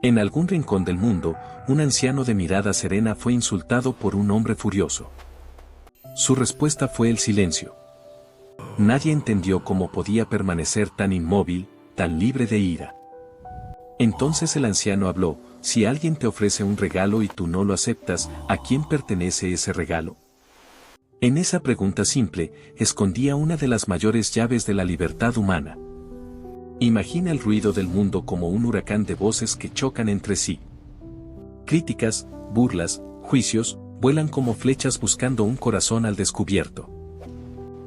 En algún rincón del mundo, un anciano de mirada serena fue insultado por un hombre furioso. Su respuesta fue el silencio. Nadie entendió cómo podía permanecer tan inmóvil, tan libre de ira. Entonces el anciano habló: si alguien te ofrece un regalo y tú no lo aceptas, ¿a quién pertenece ese regalo? En esa pregunta simple, escondía una de las mayores llaves de la libertad humana. Imagina el ruido del mundo como un huracán de voces que chocan entre sí. Críticas, burlas, juicios, vuelan como flechas buscando un corazón al descubierto.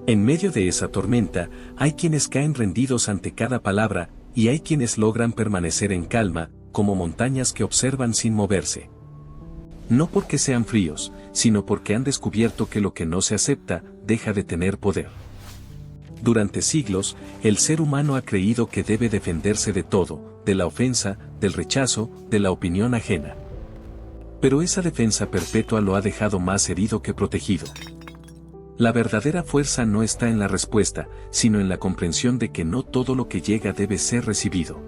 En medio de esa tormenta, hay quienes caen rendidos ante cada palabra, y hay quienes logran permanecer en calma, como montañas que observan sin moverse. No porque sean fríos, sino porque han descubierto que lo que no se acepta, deja de tener poder. Durante siglos, el ser humano ha creído que debe defenderse de todo, de la ofensa, del rechazo, de la opinión ajena. Pero esa defensa perpetua lo ha dejado más herido que protegido. La verdadera fuerza no está en la respuesta, sino en la comprensión de que no todo lo que llega debe ser recibido.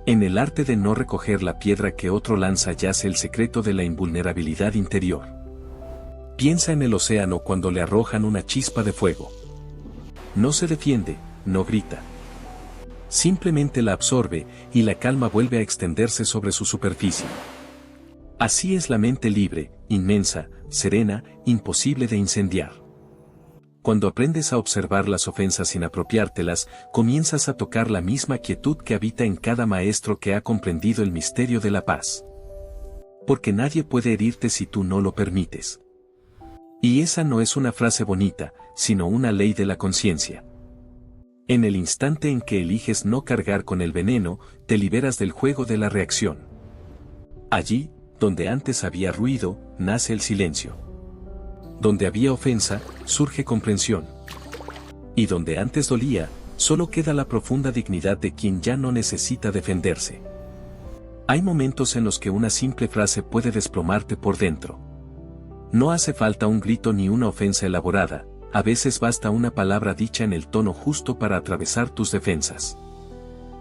En el arte de no recoger la piedra que otro lanza yace el secreto de la invulnerabilidad interior. Piensa en el océano cuando le arrojan una chispa de fuego. No se defiende, no grita. Simplemente la absorbe, y la calma vuelve a extenderse sobre su superficie. Así es la mente libre, inmensa, serena, imposible de incendiar. Cuando aprendes a observar las ofensas sin apropiártelas, comienzas a tocar la misma quietud que habita en cada maestro que ha comprendido el misterio de la paz. Porque nadie puede herirte si tú no lo permites. Y esa no es una frase bonita, sino una ley de la conciencia. En el instante en que eliges no cargar con el veneno, te liberas del juego de la reacción. Allí, donde antes había ruido, nace el silencio. Donde había ofensa, surge comprensión. Y donde antes dolía, solo queda la profunda dignidad de quien ya no necesita defenderse. Hay momentos en los que una simple frase puede desplomarte por dentro. No hace falta un grito ni una ofensa elaborada, a veces basta una palabra dicha en el tono justo para atravesar tus defensas.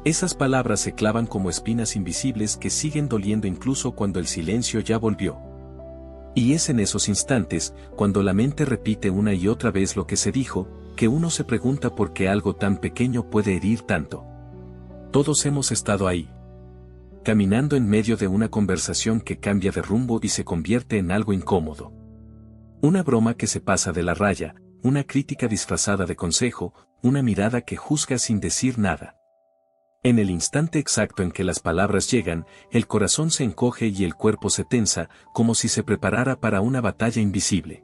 Esas palabras se clavan como espinas invisibles que siguen doliendo incluso cuando el silencio ya volvió. Y es en esos instantes, cuando la mente repite una y otra vez lo que se dijo, que uno se pregunta por qué algo tan pequeño puede herir tanto. Todos hemos estado ahí. Caminando en medio de una conversación que cambia de rumbo y se convierte en algo incómodo. Una broma que se pasa de la raya, una crítica disfrazada de consejo, una mirada que juzga sin decir nada. En el instante exacto en que las palabras llegan, el corazón se encoge y el cuerpo se tensa, como si se preparara para una batalla invisible.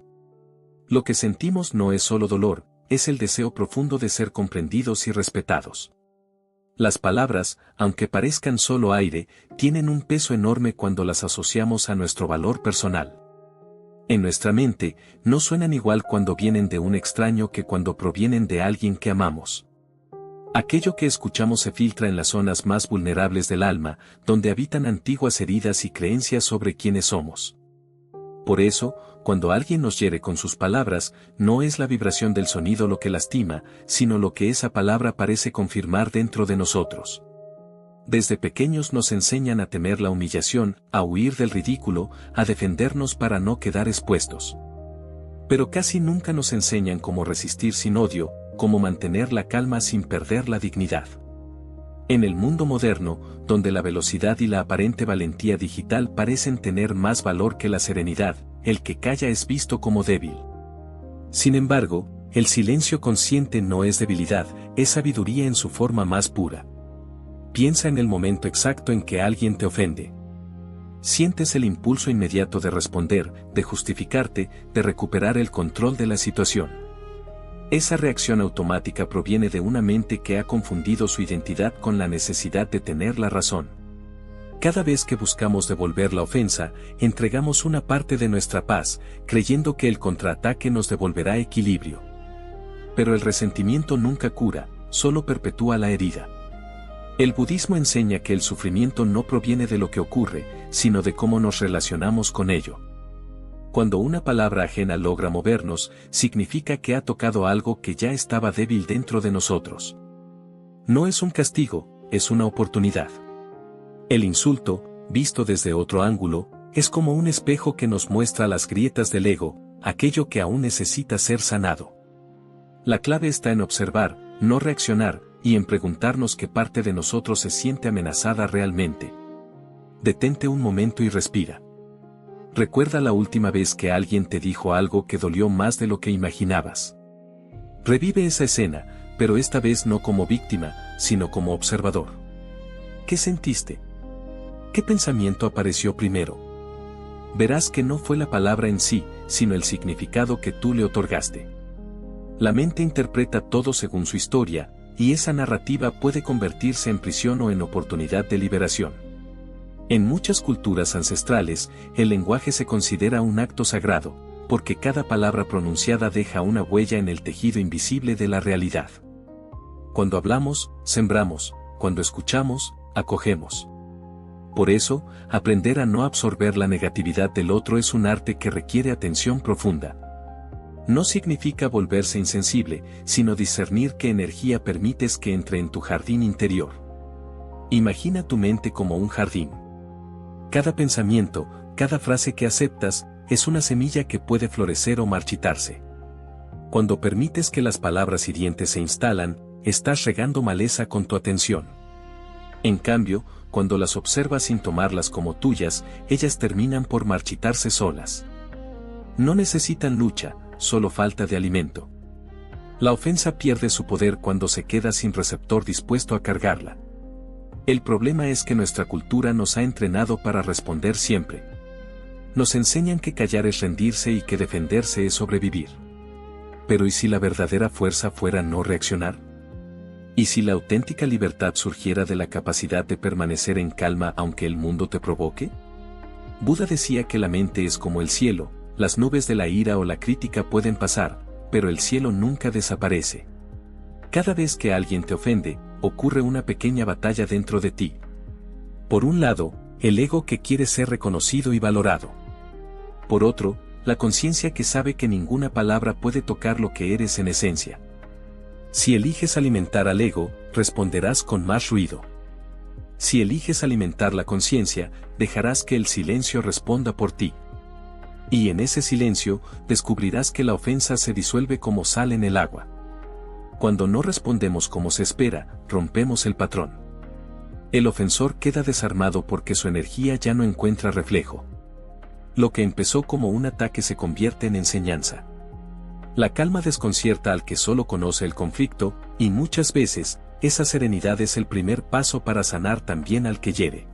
Lo que sentimos no es solo dolor, es el deseo profundo de ser comprendidos y respetados. Las palabras, aunque parezcan solo aire, tienen un peso enorme cuando las asociamos a nuestro valor personal. En nuestra mente, no suenan igual cuando vienen de un extraño que cuando provienen de alguien que amamos. Aquello que escuchamos se filtra en las zonas más vulnerables del alma, donde habitan antiguas heridas y creencias sobre quiénes somos. Por eso, cuando alguien nos hiere con sus palabras, no es la vibración del sonido lo que lastima, sino lo que esa palabra parece confirmar dentro de nosotros. Desde pequeños nos enseñan a temer la humillación, a huir del ridículo, a defendernos para no quedar expuestos. Pero casi nunca nos enseñan cómo resistir sin odio, cómo mantener la calma sin perder la dignidad. En el mundo moderno, donde la velocidad y la aparente valentía digital parecen tener más valor que la serenidad, el que calla es visto como débil. Sin embargo, el silencio consciente no es debilidad, es sabiduría en su forma más pura. Piensa en el momento exacto en que alguien te ofende. Sientes el impulso inmediato de responder, de justificarte, de recuperar el control de la situación. Esa reacción automática proviene de una mente que ha confundido su identidad con la necesidad de tener la razón. Cada vez que buscamos devolver la ofensa, entregamos una parte de nuestra paz, creyendo que el contraataque nos devolverá equilibrio. Pero el resentimiento nunca cura, solo perpetúa la herida. El budismo enseña que el sufrimiento no proviene de lo que ocurre, sino de cómo nos relacionamos con ello. Cuando una palabra ajena logra movernos, significa que ha tocado algo que ya estaba débil dentro de nosotros. No es un castigo, es una oportunidad. El insulto, visto desde otro ángulo, es como un espejo que nos muestra las grietas del ego, aquello que aún necesita ser sanado. La clave está en observar, no reaccionar, y en preguntarnos qué parte de nosotros se siente amenazada realmente. Detente un momento y respira. Recuerda la última vez que alguien te dijo algo que dolió más de lo que imaginabas. Revive esa escena, pero esta vez no como víctima, sino como observador. ¿Qué sentiste? ¿Qué pensamiento apareció primero? Verás que no fue la palabra en sí, sino el significado que tú le otorgaste. La mente interpreta todo según su historia, y esa narrativa puede convertirse en prisión o en oportunidad de liberación. En muchas culturas ancestrales, el lenguaje se considera un acto sagrado, porque cada palabra pronunciada deja una huella en el tejido invisible de la realidad. Cuando hablamos, sembramos; cuando escuchamos, acogemos. Por eso, aprender a no absorber la negatividad del otro es un arte que requiere atención profunda. No significa volverse insensible, sino discernir qué energía permites que entre en tu jardín interior. Imagina tu mente como un jardín. Cada pensamiento, cada frase que aceptas, es una semilla que puede florecer o marchitarse. Cuando permites que las palabras hirientes se instalan, estás regando maleza con tu atención. En cambio, cuando las observas sin tomarlas como tuyas, ellas terminan por marchitarse solas. No necesitan lucha, solo falta de alimento. La ofensa pierde su poder cuando se queda sin receptor dispuesto a cargarla. El problema es que nuestra cultura nos ha entrenado para responder siempre. Nos enseñan que callar es rendirse y que defenderse es sobrevivir. Pero ¿y si la verdadera fuerza fuera no reaccionar? ¿Y si la auténtica libertad surgiera de la capacidad de permanecer en calma aunque el mundo te provoque? Buda decía que la mente es como el cielo, las nubes de la ira o la crítica pueden pasar, pero el cielo nunca desaparece. Cada vez que alguien te ofende, ocurre una pequeña batalla dentro de ti. Por un lado, el ego que quiere ser reconocido y valorado. Por otro, la conciencia que sabe que ninguna palabra puede tocar lo que eres en esencia. Si eliges alimentar al ego, responderás con más ruido. Si eliges alimentar la conciencia, dejarás que el silencio responda por ti. Y en ese silencio, descubrirás que la ofensa se disuelve como sal en el agua. Cuando no respondemos como se espera, rompemos el patrón. El ofensor queda desarmado porque su energía ya no encuentra reflejo. Lo que empezó como un ataque se convierte en enseñanza. La calma desconcierta al que solo conoce el conflicto, y muchas veces, esa serenidad es el primer paso para sanar también al que hiere.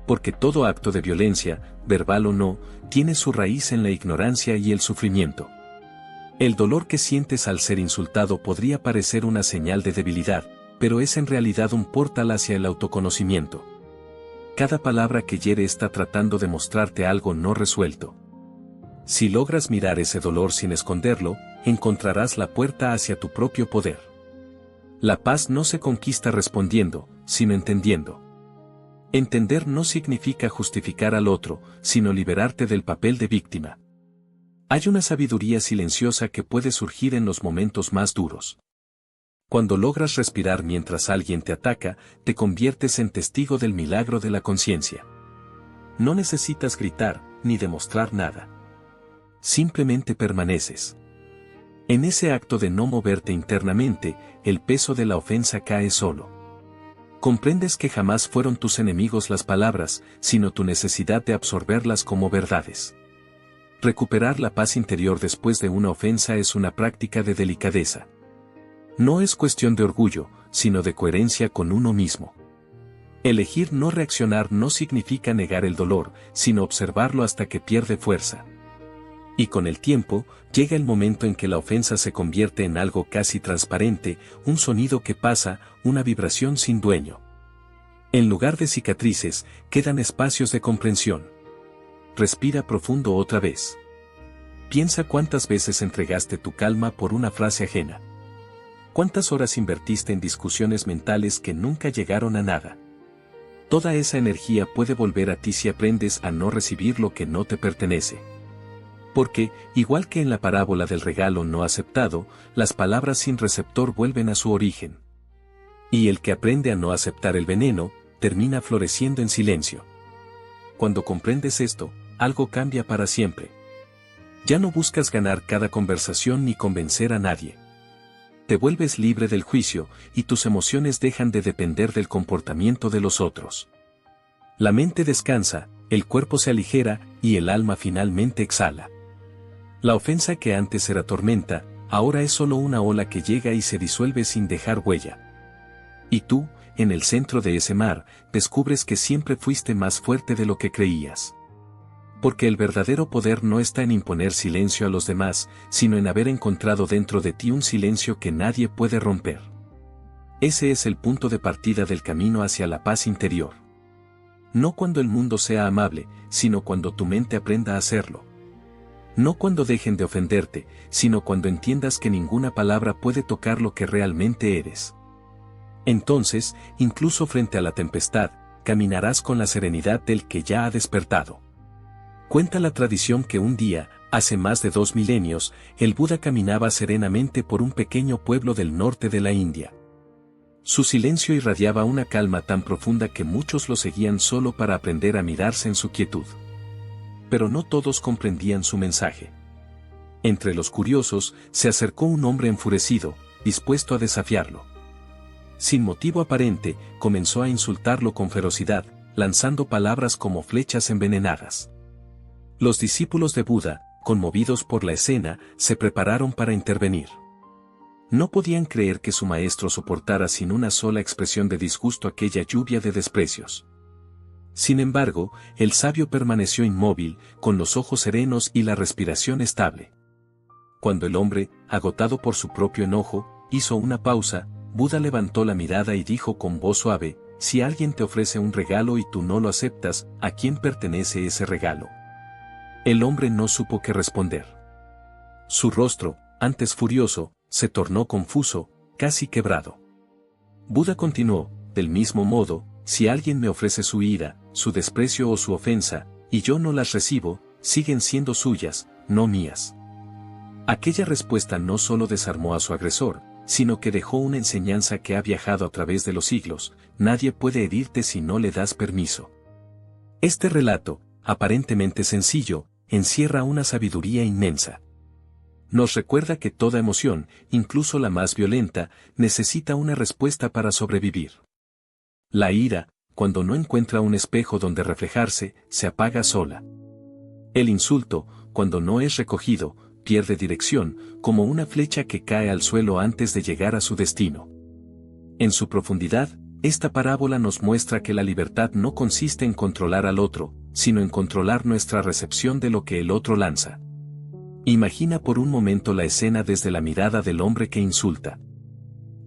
Porque todo acto de violencia, verbal o no, tiene su raíz en la ignorancia y el sufrimiento. El dolor que sientes al ser insultado podría parecer una señal de debilidad, pero es en realidad un portal hacia el autoconocimiento. Cada palabra que hiere está tratando de mostrarte algo no resuelto. Si logras mirar ese dolor sin esconderlo, encontrarás la puerta hacia tu propio poder. La paz no se conquista respondiendo, sino entendiendo. Entender no significa justificar al otro, sino liberarte del papel de víctima. Hay una sabiduría silenciosa que puede surgir en los momentos más duros. Cuando logras respirar mientras alguien te ataca, te conviertes en testigo del milagro de la conciencia. No necesitas gritar, ni demostrar nada. Simplemente permaneces. En ese acto de no moverte internamente, el peso de la ofensa cae solo. Comprendes que jamás fueron tus enemigos las palabras, sino tu necesidad de absorberlas como verdades. Recuperar la paz interior después de una ofensa es una práctica de delicadeza. No es cuestión de orgullo, sino de coherencia con uno mismo. Elegir no reaccionar no significa negar el dolor, sino observarlo hasta que pierde fuerza. Y con el tiempo, llega el momento en que la ofensa se convierte en algo casi transparente, un sonido que pasa, una vibración sin dueño. En lugar de cicatrices, quedan espacios de comprensión. Respira profundo otra vez. Piensa cuántas veces entregaste tu calma por una frase ajena. ¿Cuántas horas invertiste en discusiones mentales que nunca llegaron a nada? Toda esa energía puede volver a ti si aprendes a no recibir lo que no te pertenece. Porque, igual que en la parábola del regalo no aceptado, las palabras sin receptor vuelven a su origen. Y el que aprende a no aceptar el veneno, termina floreciendo en silencio. Cuando comprendes esto, algo cambia para siempre. Ya no buscas ganar cada conversación ni convencer a nadie. Te vuelves libre del juicio y tus emociones dejan de depender del comportamiento de los otros. La mente descansa, el cuerpo se aligera y el alma finalmente exhala. La ofensa que antes era tormenta, ahora es solo una ola que llega y se disuelve sin dejar huella. Y tú, en el centro de ese mar, descubres que siempre fuiste más fuerte de lo que creías. Porque el verdadero poder no está en imponer silencio a los demás, sino en haber encontrado dentro de ti un silencio que nadie puede romper. Ese es el punto de partida del camino hacia la paz interior. No cuando el mundo sea amable, sino cuando tu mente aprenda a hacerlo. No cuando dejen de ofenderte, sino cuando entiendas que ninguna palabra puede tocar lo que realmente eres. Entonces, incluso frente a la tempestad, caminarás con la serenidad del que ya ha despertado. Cuenta la tradición que un día, hace más de 2 milenios, el Buda caminaba serenamente por un pequeño pueblo del norte de la India. Su silencio irradiaba una calma tan profunda que muchos lo seguían solo para aprender a mirarse en su quietud. Pero no todos comprendían su mensaje. Entre los curiosos, se acercó un hombre enfurecido, dispuesto a desafiarlo. Sin motivo aparente, comenzó a insultarlo con ferocidad, lanzando palabras como flechas envenenadas. Los discípulos de Buda, conmovidos por la escena, se prepararon para intervenir. No podían creer que su maestro soportara sin una sola expresión de disgusto aquella lluvia de desprecios. Sin embargo, el sabio permaneció inmóvil, con los ojos serenos y la respiración estable. Cuando el hombre, agotado por su propio enojo, hizo una pausa, Buda levantó la mirada y dijo con voz suave: si alguien te ofrece un regalo y tú no lo aceptas, ¿a quién pertenece ese regalo? El hombre no supo qué responder. Su rostro, antes furioso, se tornó confuso, casi quebrado. Buda continuó: del mismo modo, si alguien me ofrece su ira, su desprecio o su ofensa, y yo no las recibo, siguen siendo suyas, no mías. Aquella respuesta no solo desarmó a su agresor, sino que dejó una enseñanza que ha viajado a través de los siglos: nadie puede herirte si no le das permiso. Este relato, aparentemente sencillo, encierra una sabiduría inmensa. Nos recuerda que toda emoción, incluso la más violenta, necesita una respuesta para sobrevivir. La ira, cuando no encuentra un espejo donde reflejarse, se apaga sola. El insulto, cuando no es recogido, pierde dirección, como una flecha que cae al suelo antes de llegar a su destino. En su profundidad, esta parábola nos muestra que la libertad no consiste en controlar al otro, sino en controlar nuestra recepción de lo que el otro lanza. Imagina por un momento la escena desde la mirada del hombre que insulta.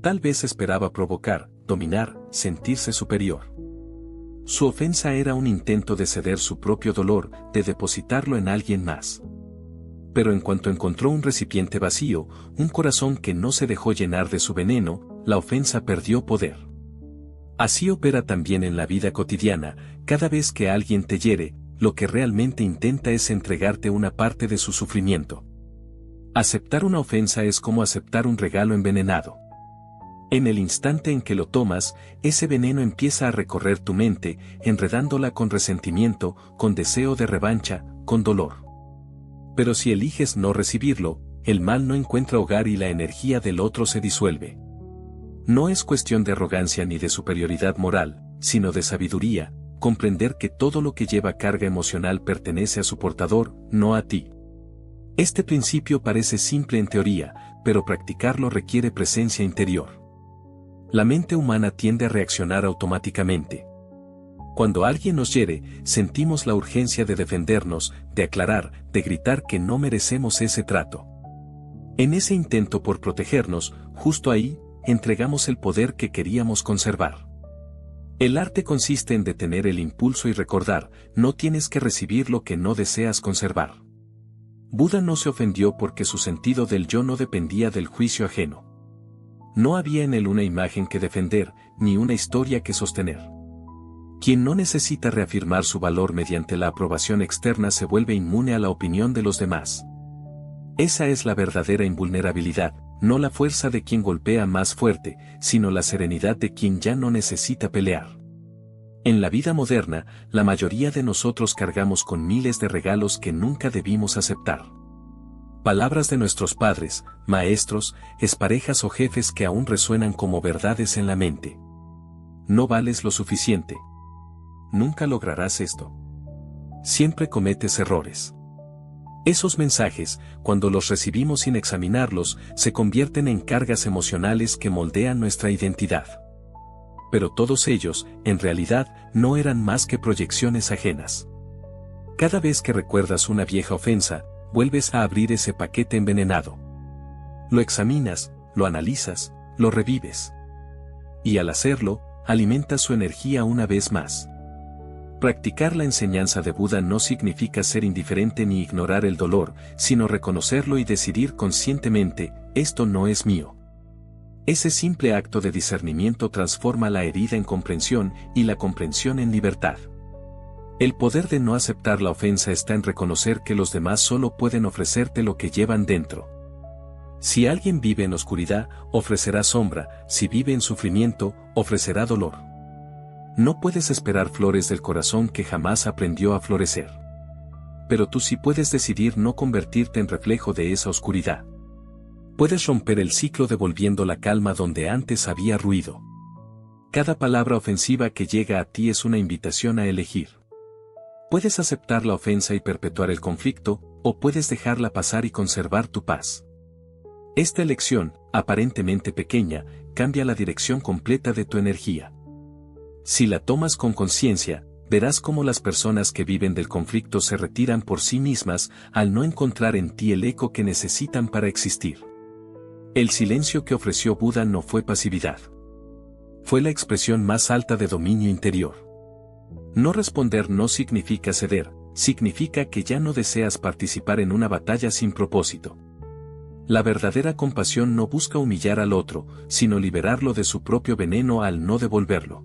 Tal vez esperaba provocar, dominar, sentirse superior. Su ofensa era un intento de ceder su propio dolor, de depositarlo en alguien más. Pero en cuanto encontró un recipiente vacío, un corazón que no se dejó llenar de su veneno, la ofensa perdió poder. Así opera también en la vida cotidiana: cada vez que alguien te hiere, lo que realmente intenta es entregarte una parte de su sufrimiento. Aceptar una ofensa es como aceptar un regalo envenenado. En el instante en que lo tomas, ese veneno empieza a recorrer tu mente, enredándola con resentimiento, con deseo de revancha, con dolor. Pero si eliges no recibirlo, el mal no encuentra hogar y la energía del otro se disuelve. No es cuestión de arrogancia ni de superioridad moral, sino de sabiduría, comprender que todo lo que lleva carga emocional pertenece a su portador, no a ti. Este principio parece simple en teoría, pero practicarlo requiere presencia interior. La mente humana tiende a reaccionar automáticamente. Cuando alguien nos hiere, sentimos la urgencia de defendernos, de aclarar, de gritar que no merecemos ese trato. En ese intento por protegernos, justo ahí, entregamos el poder que queríamos conservar. El arte consiste en detener el impulso y recordar: no tienes que recibir lo que no deseas conservar. Buda no se ofendió porque su sentido del yo no dependía del juicio ajeno. No había en él una imagen que defender, ni una historia que sostener. Quien no necesita reafirmar su valor mediante la aprobación externa se vuelve inmune a la opinión de los demás. Esa es la verdadera invulnerabilidad, no la fuerza de quien golpea más fuerte, sino la serenidad de quien ya no necesita pelear. En la vida moderna, la mayoría de nosotros cargamos con miles de regalos que nunca debimos aceptar. Palabras de nuestros padres, maestros, exparejas o jefes que aún resuenan como verdades en la mente. No vales lo suficiente. Nunca lograrás esto. Siempre cometes errores. Esos mensajes, cuando los recibimos sin examinarlos, se convierten en cargas emocionales que moldean nuestra identidad. Pero todos ellos, en realidad, no eran más que proyecciones ajenas. Cada vez que recuerdas una vieja ofensa, vuelves a abrir ese paquete envenenado. Lo examinas, lo analizas, lo revives. Y al hacerlo, alimentas su energía una vez más. Practicar la enseñanza de Buda no significa ser indiferente ni ignorar el dolor, sino reconocerlo y decidir conscientemente, esto no es mío. Ese simple acto de discernimiento transforma la herida en comprensión y la comprensión en libertad. El poder de no aceptar la ofensa está en reconocer que los demás solo pueden ofrecerte lo que llevan dentro. Si alguien vive en oscuridad, ofrecerá sombra; si vive en sufrimiento, ofrecerá dolor. No puedes esperar flores del corazón que jamás aprendió a florecer. Pero tú sí puedes decidir no convertirte en reflejo de esa oscuridad. Puedes romper el ciclo devolviendo la calma donde antes había ruido. Cada palabra ofensiva que llega a ti es una invitación a elegir. Puedes aceptar la ofensa y perpetuar el conflicto, o puedes dejarla pasar y conservar tu paz. Esta elección, aparentemente pequeña, cambia la dirección completa de tu energía. Si la tomas con conciencia, verás cómo las personas que viven del conflicto se retiran por sí mismas al no encontrar en ti el eco que necesitan para existir. El silencio que ofreció Buda no fue pasividad. Fue la expresión más alta de dominio interior. No responder no significa ceder, significa que ya no deseas participar en una batalla sin propósito. La verdadera compasión no busca humillar al otro, sino liberarlo de su propio veneno al no devolverlo.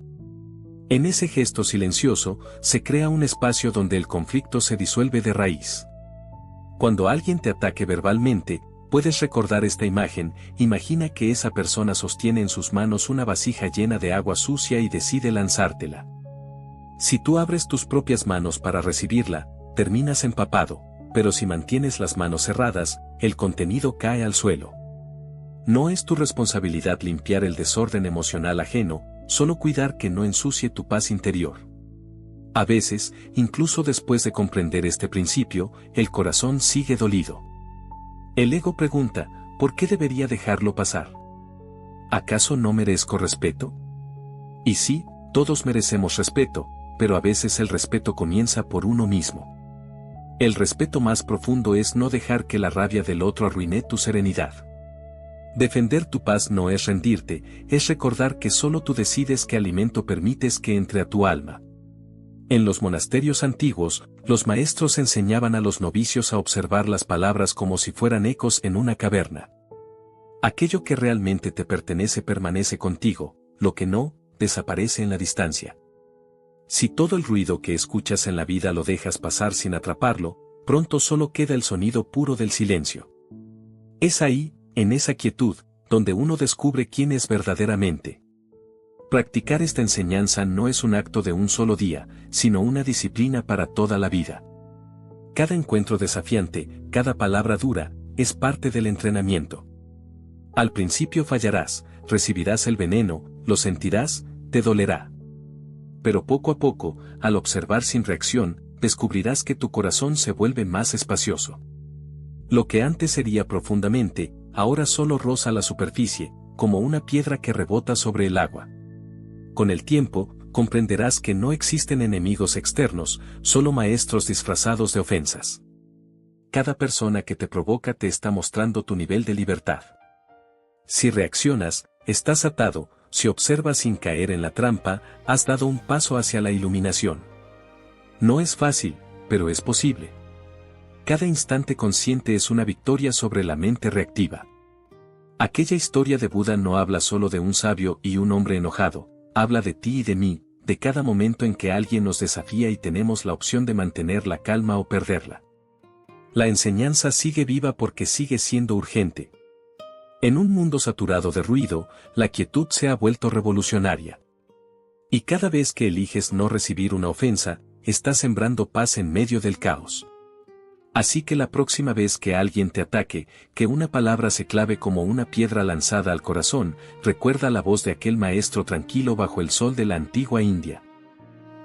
En ese gesto silencioso, se crea un espacio donde el conflicto se disuelve de raíz. Cuando alguien te ataque verbalmente, puedes recordar esta imagen. Imagina que esa persona sostiene en sus manos una vasija llena de agua sucia y decide lanzártela. Si tú abres tus propias manos para recibirla, terminas empapado, pero si mantienes las manos cerradas, el contenido cae al suelo. No es tu responsabilidad limpiar el desorden emocional ajeno, solo cuidar que no ensucie tu paz interior. A veces, incluso después de comprender este principio, el corazón sigue dolido. El ego pregunta, ¿por qué debería dejarlo pasar? ¿Acaso no merezco respeto? Y sí, todos merecemos respeto, pero a veces el respeto comienza por uno mismo. El respeto más profundo es no dejar que la rabia del otro arruine tu serenidad. Defender tu paz no es rendirte, es recordar que solo tú decides qué alimento permites que entre a tu alma. En los monasterios antiguos, los maestros enseñaban a los novicios a observar las palabras como si fueran ecos en una caverna. Aquello que realmente te pertenece permanece contigo, lo que no, desaparece en la distancia. Si todo el ruido que escuchas en la vida lo dejas pasar sin atraparlo, pronto solo queda el sonido puro del silencio. Es ahí, en esa quietud, donde uno descubre quién es verdaderamente. Practicar esta enseñanza no es un acto de un solo día, sino una disciplina para toda la vida. Cada encuentro desafiante, cada palabra dura, es parte del entrenamiento. Al principio fallarás, recibirás el veneno, lo sentirás, te dolerá. Pero poco a poco, al observar sin reacción, descubrirás que tu corazón se vuelve más espacioso. Lo que antes hería profundamente, ahora solo roza la superficie, como una piedra que rebota sobre el agua. Con el tiempo, comprenderás que no existen enemigos externos, solo maestros disfrazados de ofensas. Cada persona que te provoca te está mostrando tu nivel de libertad. Si reaccionas, estás atado; si observas sin caer en la trampa, has dado un paso hacia la iluminación. No es fácil, pero es posible. Cada instante consciente es una victoria sobre la mente reactiva. Aquella historia de Buda no habla solo de un sabio y un hombre enojado, habla de ti y de mí, de cada momento en que alguien nos desafía y tenemos la opción de mantener la calma o perderla. La enseñanza sigue viva porque sigue siendo urgente. En un mundo saturado de ruido, la quietud se ha vuelto revolucionaria. Y cada vez que eliges no recibir una ofensa, estás sembrando paz en medio del caos. Así que la próxima vez que alguien te ataque, que una palabra se clave como una piedra lanzada al corazón, recuerda la voz de aquel maestro tranquilo bajo el sol de la antigua India.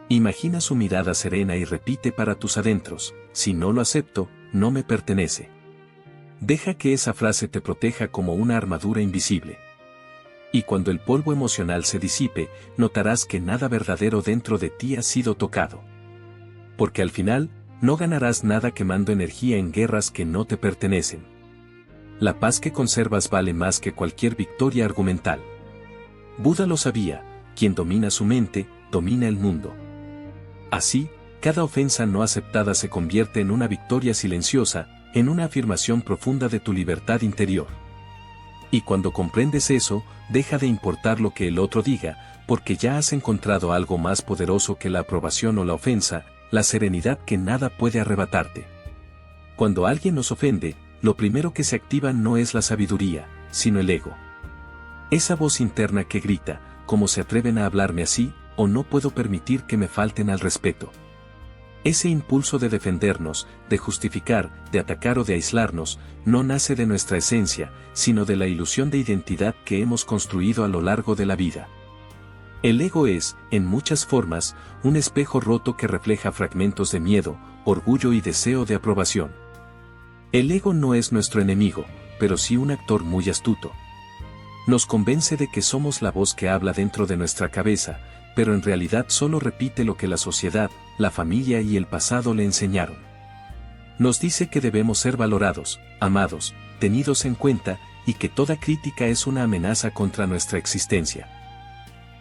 Imagina su mirada serena y repite para tus adentros: si no lo acepto, no me pertenece. Deja que esa frase te proteja como una armadura invisible. Y cuando el polvo emocional se disipe, notarás que nada verdadero dentro de ti ha sido tocado. Porque al final, no ganarás nada quemando energía en guerras que no te pertenecen. La paz que conservas vale más que cualquier victoria argumental. Buda lo sabía: quien domina su mente, domina el mundo. Así, cada ofensa no aceptada se convierte en una victoria silenciosa, en una afirmación profunda de tu libertad interior. Y cuando comprendes eso, deja de importar lo que el otro diga, porque ya has encontrado algo más poderoso que la aprobación o la ofensa: la serenidad que nada puede arrebatarte. Cuando alguien nos ofende, lo primero que se activa no es la sabiduría, sino el ego. Esa voz interna que grita: ¿cómo se atreven a hablarme así? O no puedo permitir que me falten al respeto. Ese impulso de defendernos, de justificar, de atacar o de aislarnos, no nace de nuestra esencia, sino de la ilusión de identidad que hemos construido a lo largo de la vida. El ego es, en muchas formas, un espejo roto que refleja fragmentos de miedo, orgullo y deseo de aprobación. El ego no es nuestro enemigo, pero sí un actor muy astuto. Nos convence de que somos la voz que habla dentro de nuestra cabeza, pero en realidad solo repite lo que la sociedad, la familia y el pasado le enseñaron. Nos dice que debemos ser valorados, amados, tenidos en cuenta, y que toda crítica es una amenaza contra nuestra existencia.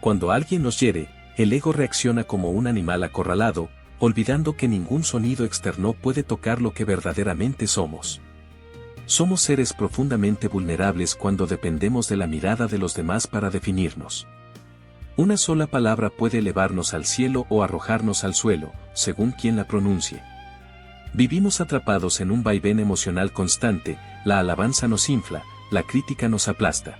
Cuando alguien nos hiere, el ego reacciona como un animal acorralado, olvidando que ningún sonido externo puede tocar lo que verdaderamente somos. Somos seres profundamente vulnerables cuando dependemos de la mirada de los demás para definirnos. Una sola palabra puede elevarnos al cielo o arrojarnos al suelo, según quien la pronuncie. Vivimos atrapados en un vaivén emocional constante: la alabanza nos infla, la crítica nos aplasta.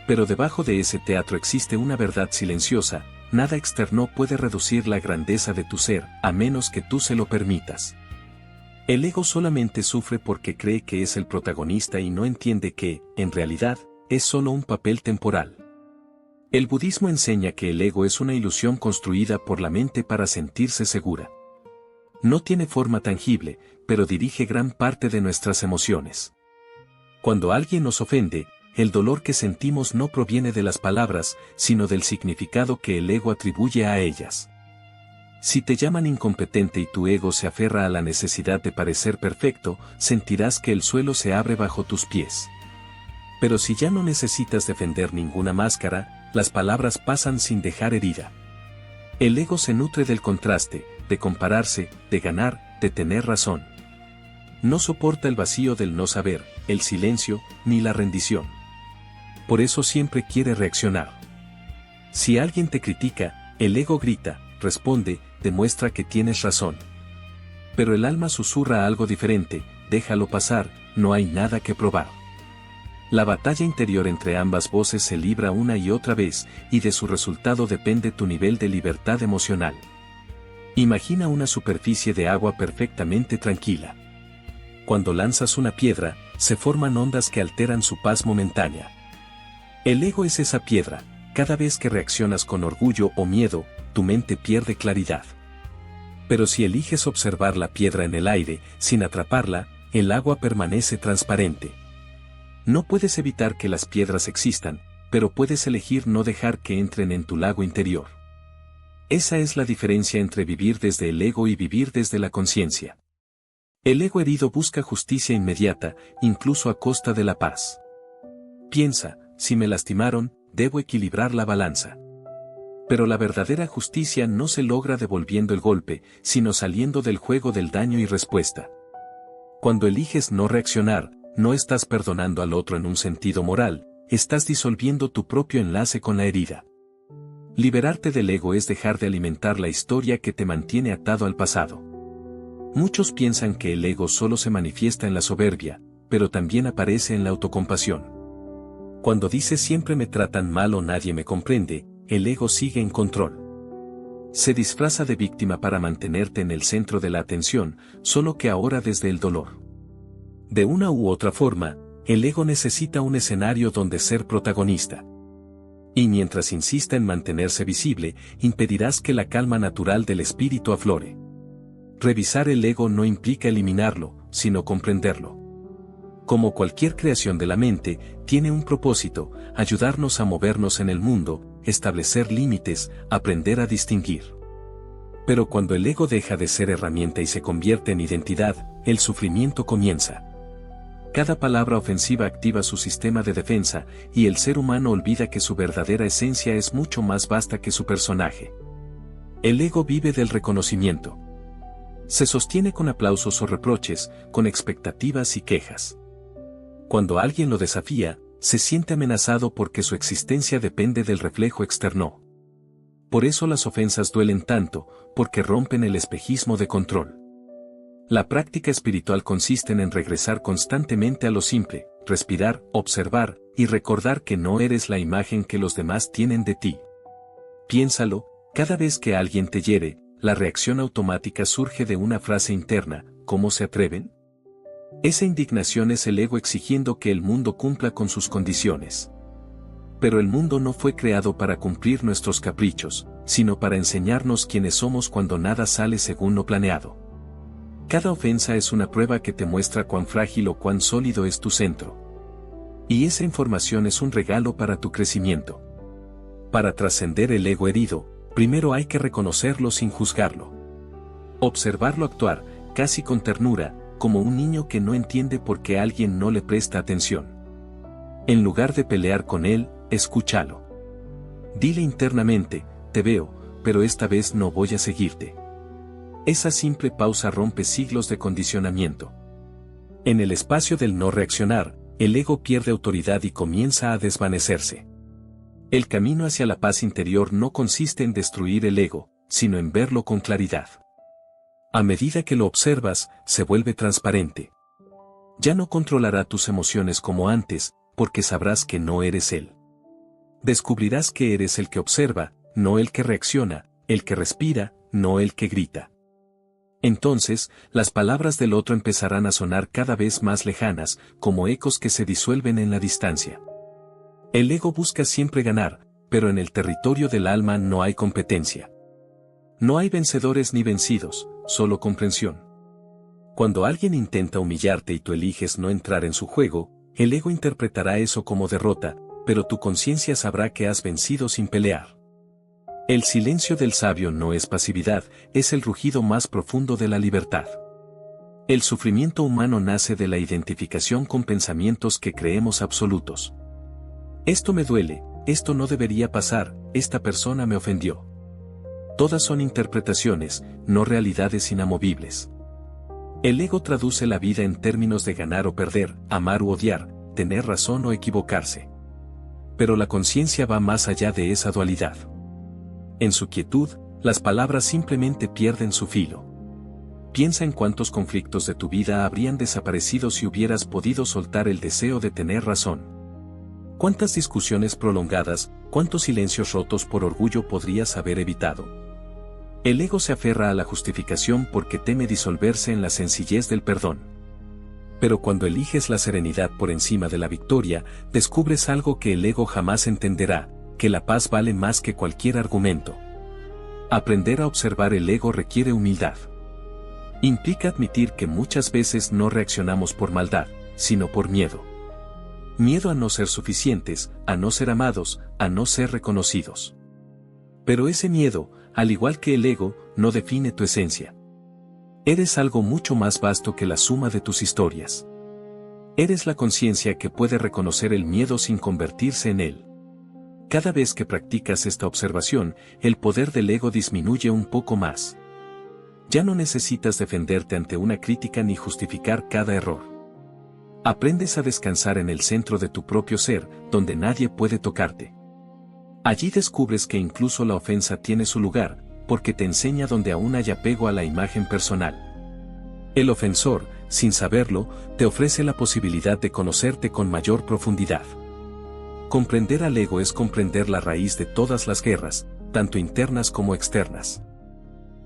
Pero debajo de ese teatro existe una verdad silenciosa: nada externo puede reducir la grandeza de tu ser, a menos que tú se lo permitas. El ego solamente sufre porque cree que es el protagonista y no entiende que, en realidad, es solo un papel temporal. El budismo enseña que el ego es una ilusión construida por la mente para sentirse segura. No tiene forma tangible, pero dirige gran parte de nuestras emociones. Cuando alguien nos ofende, el dolor que sentimos no proviene de las palabras, sino del significado que el ego atribuye a ellas. Si te llaman incompetente y tu ego se aferra a la necesidad de parecer perfecto, sentirás que el suelo se abre bajo tus pies. Pero si ya no necesitas defender ninguna máscara, las palabras pasan sin dejar herida. El ego se nutre del contraste, de compararse, de ganar, de tener razón. No soporta el vacío del no saber, el silencio, ni la rendición. Por eso siempre quiere reaccionar. Si alguien te critica, el ego grita, responde, demuestra que tienes razón. Pero el alma susurra algo diferente: déjalo pasar, no hay nada que probar. La batalla interior entre ambas voces se libra una y otra vez, y de su resultado depende tu nivel de libertad emocional. Imagina una superficie de agua perfectamente tranquila. Cuando lanzas una piedra, se forman ondas que alteran su paz momentánea. El ego es esa piedra: cada vez que reaccionas con orgullo o miedo, tu mente pierde claridad. Pero si eliges observar la piedra en el aire, sin atraparla, el agua permanece transparente. No puedes evitar que las piedras existan, pero puedes elegir no dejar que entren en tu lago interior. Esa es la diferencia entre vivir desde el ego y vivir desde la conciencia. El ego herido busca justicia inmediata, incluso a costa de la paz. Piensa: si me lastimaron, debo equilibrar la balanza. Pero la verdadera justicia no se logra devolviendo el golpe, sino saliendo del juego del daño y respuesta. Cuando eliges no reaccionar, no estás perdonando al otro en un sentido moral, estás disolviendo tu propio enlace con la herida. Liberarte del ego es dejar de alimentar la historia que te mantiene atado al pasado. Muchos piensan que el ego solo se manifiesta en la soberbia, pero también aparece en la autocompasión. Cuando dices siempre me tratan mal o nadie me comprende, el ego sigue en control. Se disfraza de víctima para mantenerte en el centro de la atención, solo que ahora desde el dolor. De una u otra forma, el ego necesita un escenario donde ser protagonista. Y mientras insista en mantenerse visible, impedirás que la calma natural del espíritu aflore. Revisar el ego no implica eliminarlo, sino comprenderlo. Como cualquier creación de la mente, tiene un propósito: ayudarnos a movernos en el mundo, establecer límites, aprender a distinguir. Pero cuando el ego deja de ser herramienta y se convierte en identidad, el sufrimiento comienza. Cada palabra ofensiva activa su sistema de defensa, y el ser humano olvida que su verdadera esencia es mucho más vasta que su personaje. El ego vive del reconocimiento. Se sostiene con aplausos o reproches, con expectativas y quejas. Cuando alguien lo desafía, se siente amenazado porque su existencia depende del reflejo externo. Por eso las ofensas duelen tanto, porque rompen el espejismo de control. La práctica espiritual consiste en regresar constantemente a lo simple, respirar, observar, y recordar que no eres la imagen que los demás tienen de ti. Piénsalo, cada vez que alguien te hiere, la reacción automática surge de una frase interna: ¿cómo se atreven? Esa indignación es el ego exigiendo que el mundo cumpla con sus condiciones. Pero el mundo no fue creado para cumplir nuestros caprichos, sino para enseñarnos quiénes somos cuando nada sale según lo planeado. Cada ofensa es una prueba que te muestra cuán frágil o cuán sólido es tu centro. Y esa información es un regalo para tu crecimiento. Para trascender el ego herido, primero hay que reconocerlo sin juzgarlo. Observarlo actuar, casi con ternura, como un niño que no entiende por qué alguien no le presta atención. En lugar de pelear con él, escúchalo. Dile internamente: te veo, pero esta vez no voy a seguirte. Esa simple pausa rompe siglos de condicionamiento. En el espacio del no reaccionar, el ego pierde autoridad y comienza a desvanecerse. El camino hacia la paz interior no consiste en destruir el ego, sino en verlo con claridad. A medida que lo observas, se vuelve transparente. Ya no controlará tus emociones como antes, porque sabrás que no eres él. Descubrirás que eres el que observa, no el que reacciona, el que respira, no el que grita. Entonces, las palabras del otro empezarán a sonar cada vez más lejanas, como ecos que se disuelven en la distancia. El ego busca siempre ganar, pero en el territorio del alma no hay competencia. No hay vencedores ni vencidos, solo comprensión. Cuando alguien intenta humillarte y tú eliges no entrar en su juego, el ego interpretará eso como derrota, pero tu conciencia sabrá que has vencido sin pelear. El silencio del sabio no es pasividad, es el rugido más profundo de la libertad. El sufrimiento humano nace de la identificación con pensamientos que creemos absolutos. Esto me duele, esto no debería pasar, esta persona me ofendió. Todas son interpretaciones, no realidades inamovibles. El ego traduce la vida en términos de ganar o perder, amar u odiar, tener razón o equivocarse. Pero la conciencia va más allá de esa dualidad. En su quietud, las palabras simplemente pierden su filo. Piensa en cuántos conflictos de tu vida habrían desaparecido si hubieras podido soltar el deseo de tener razón. Cuántas discusiones prolongadas, cuántos silencios rotos por orgullo podrías haber evitado. El ego se aferra a la justificación porque teme disolverse en la sencillez del perdón. Pero cuando eliges la serenidad por encima de la victoria, descubres algo que el ego jamás entenderá: que la paz vale más que cualquier argumento. Aprender a observar el ego requiere humildad. Implica admitir que muchas veces no reaccionamos por maldad, sino por miedo. Miedo a no ser suficientes, a no ser amados, a no ser reconocidos. Pero ese miedo, al igual que el ego, no define tu esencia. Eres algo mucho más vasto que la suma de tus historias. Eres la conciencia que puede reconocer el miedo sin convertirse en él. Cada vez que practicas esta observación, el poder del ego disminuye un poco más. Ya no necesitas defenderte ante una crítica ni justificar cada error. Aprendes a descansar en el centro de tu propio ser, donde nadie puede tocarte. Allí descubres que incluso la ofensa tiene su lugar, porque te enseña donde aún hay apego a la imagen personal. El ofensor, sin saberlo, te ofrece la posibilidad de conocerte con mayor profundidad. Comprender al ego es comprender la raíz de todas las guerras, tanto internas como externas.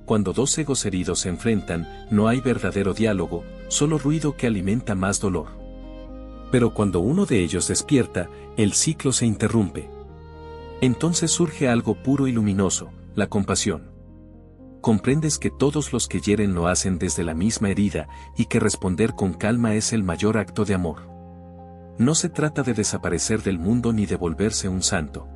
Cuando dos egos heridos se enfrentan, no hay verdadero diálogo, solo ruido que alimenta más dolor. Pero cuando uno de ellos despierta, el ciclo se interrumpe. Entonces surge algo puro y luminoso, la compasión. Comprendes que todos los que hieren lo hacen desde la misma herida y que responder con calma es el mayor acto de amor. No se trata de desaparecer del mundo ni de volverse un santo.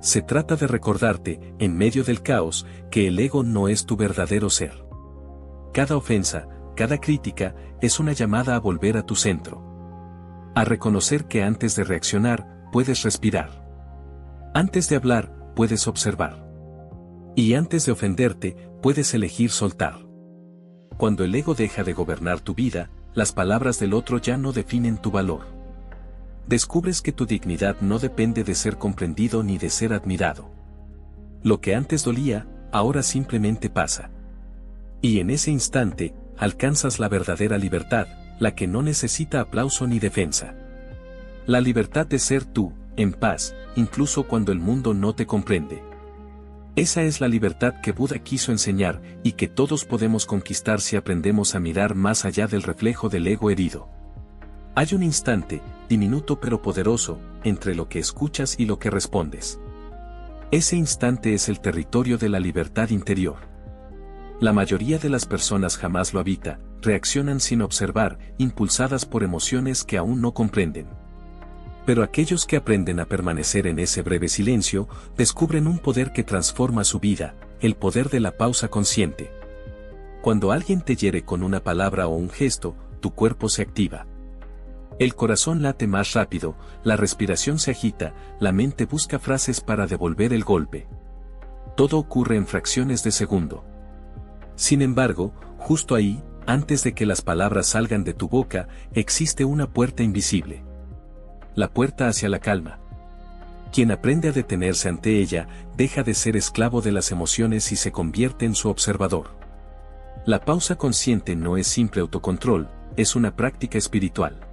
Se trata de recordarte, en medio del caos, que el ego no es tu verdadero ser. Cada ofensa, cada crítica, es una llamada a volver a tu centro. A reconocer que antes de reaccionar, puedes respirar. Antes de hablar, puedes observar. Y antes de ofenderte, puedes elegir soltar. Cuando el ego deja de gobernar tu vida, las palabras del otro ya no definen tu valor. Descubres que tu dignidad no depende de ser comprendido ni de ser admirado. Lo que antes dolía, ahora simplemente pasa. Y en ese instante, alcanzas la verdadera libertad, la que no necesita aplauso ni defensa. La libertad de ser tú, en paz, incluso cuando el mundo no te comprende. Esa es la libertad que Buda quiso enseñar y que todos podemos conquistar si aprendemos a mirar más allá del reflejo del ego herido. Hay un instante, diminuto pero poderoso, entre lo que escuchas y lo que respondes. Ese instante es el territorio de la libertad interior. La mayoría de las personas jamás lo habita, reaccionan sin observar, impulsadas por emociones que aún no comprenden. Pero aquellos que aprenden a permanecer en ese breve silencio, descubren un poder que transforma su vida, el poder de la pausa consciente. Cuando alguien te hiere con una palabra o un gesto, tu cuerpo se activa. El corazón late más rápido, la respiración se agita, la mente busca frases para devolver el golpe. Todo ocurre en fracciones de segundo. Sin embargo, justo ahí, antes de que las palabras salgan de tu boca, existe una puerta invisible. La puerta hacia la calma. Quien aprende a detenerse ante ella, deja de ser esclavo de las emociones y se convierte en su observador. La pausa consciente no es simple autocontrol, es una práctica espiritual.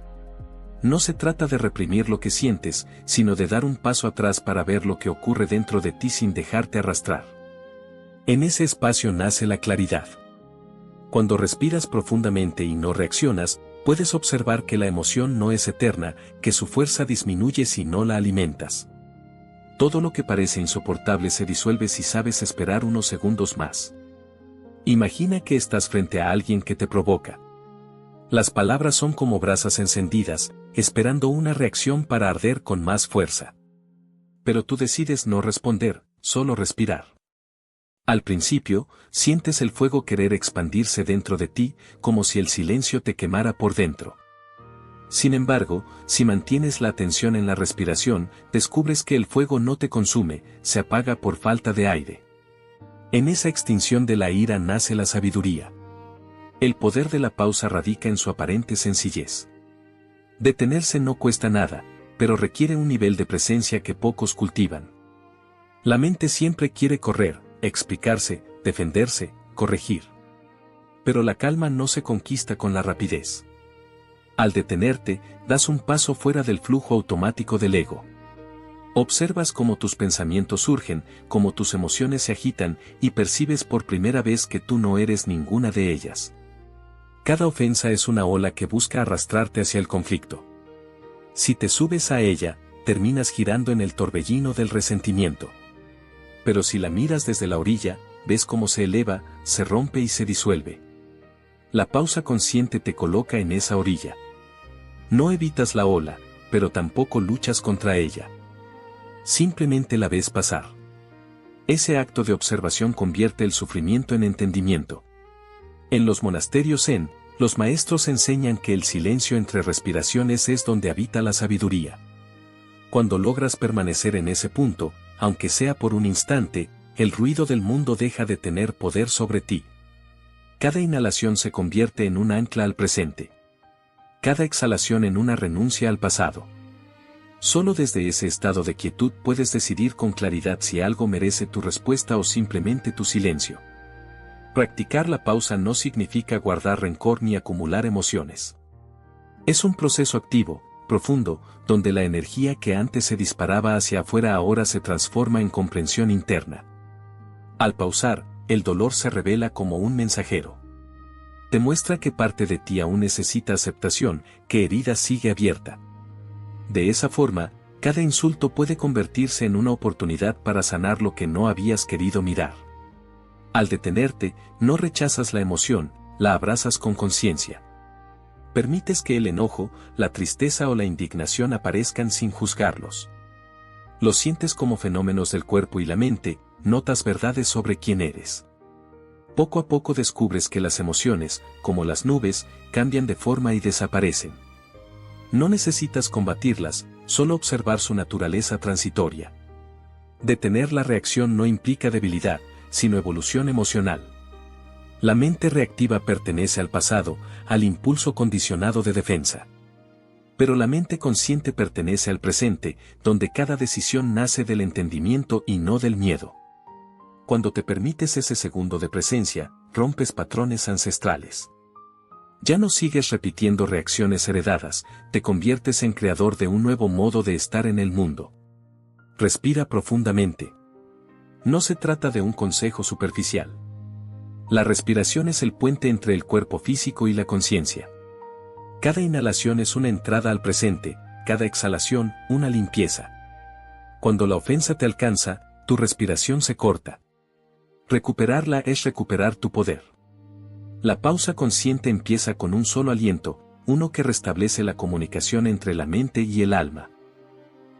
No se trata de reprimir lo que sientes, sino de dar un paso atrás para ver lo que ocurre dentro de ti sin dejarte arrastrar. En ese espacio nace la claridad. Cuando respiras profundamente y no reaccionas, puedes observar que la emoción no es eterna, que su fuerza disminuye si no la alimentas. Todo lo que parece insoportable se disuelve si sabes esperar unos segundos más. Imagina que estás frente a alguien que te provoca. Las palabras son como brasas encendidas, esperando una reacción para arder con más fuerza. Pero tú decides no responder, solo respirar. Al principio, sientes el fuego querer expandirse dentro de ti, como si el silencio te quemara por dentro. Sin embargo, si mantienes la atención en la respiración, descubres que el fuego no te consume, se apaga por falta de aire. En esa extinción de la ira nace la sabiduría. El poder de la pausa radica en su aparente sencillez. Detenerse no cuesta nada, pero requiere un nivel de presencia que pocos cultivan. La mente siempre quiere correr, explicarse, defenderse, corregir. Pero la calma no se conquista con la rapidez. Al detenerte, das un paso fuera del flujo automático del ego. Observas cómo tus pensamientos surgen, cómo tus emociones se agitan, y percibes por primera vez que tú no eres ninguna de ellas. Cada ofensa es una ola que busca arrastrarte hacia el conflicto. Si te subes a ella, terminas girando en el torbellino del resentimiento. Pero si la miras desde la orilla, ves cómo se eleva, se rompe y se disuelve. La pausa consciente te coloca en esa orilla. No evitas la ola, pero tampoco luchas contra ella. Simplemente la ves pasar. Ese acto de observación convierte el sufrimiento en entendimiento. En los monasterios zen, los maestros enseñan que el silencio entre respiraciones es donde habita la sabiduría. Cuando logras permanecer en ese punto, aunque sea por un instante, el ruido del mundo deja de tener poder sobre ti. Cada inhalación se convierte en un ancla al presente. Cada exhalación en una renuncia al pasado. Solo desde ese estado de quietud puedes decidir con claridad si algo merece tu respuesta o simplemente tu silencio. Practicar la pausa no significa guardar rencor ni acumular emociones. Es un proceso activo, profundo, donde la energía que antes se disparaba hacia afuera ahora se transforma en comprensión interna. Al pausar, el dolor se revela como un mensajero. Te muestra que parte de ti aún necesita aceptación, que herida sigue abierta. De esa forma, cada insulto puede convertirse en una oportunidad para sanar lo que no habías querido mirar. Al detenerte, no rechazas la emoción, la abrazas con conciencia. Permites que el enojo, la tristeza o la indignación aparezcan sin juzgarlos. Los sientes como fenómenos del cuerpo y la mente, notas verdades sobre quién eres. Poco a poco descubres que las emociones, como las nubes, cambian de forma y desaparecen. No necesitas combatirlas, solo observar su naturaleza transitoria. Detener la reacción no implica debilidad, sino evolución emocional. La mente reactiva pertenece al pasado, al impulso condicionado de defensa. Pero la mente consciente pertenece al presente, donde cada decisión nace del entendimiento y no del miedo. Cuando te permites ese segundo de presencia, rompes patrones ancestrales. Ya no sigues repitiendo reacciones heredadas, te conviertes en creador de un nuevo modo de estar en el mundo. Respira profundamente. No se trata de un consejo superficial. La respiración es el puente entre el cuerpo físico y la conciencia. Cada inhalación es una entrada al presente, cada exhalación, una limpieza. Cuando la ofensa te alcanza, tu respiración se corta. Recuperarla es recuperar tu poder. La pausa consciente empieza con un solo aliento, uno que restablece la comunicación entre la mente y el alma.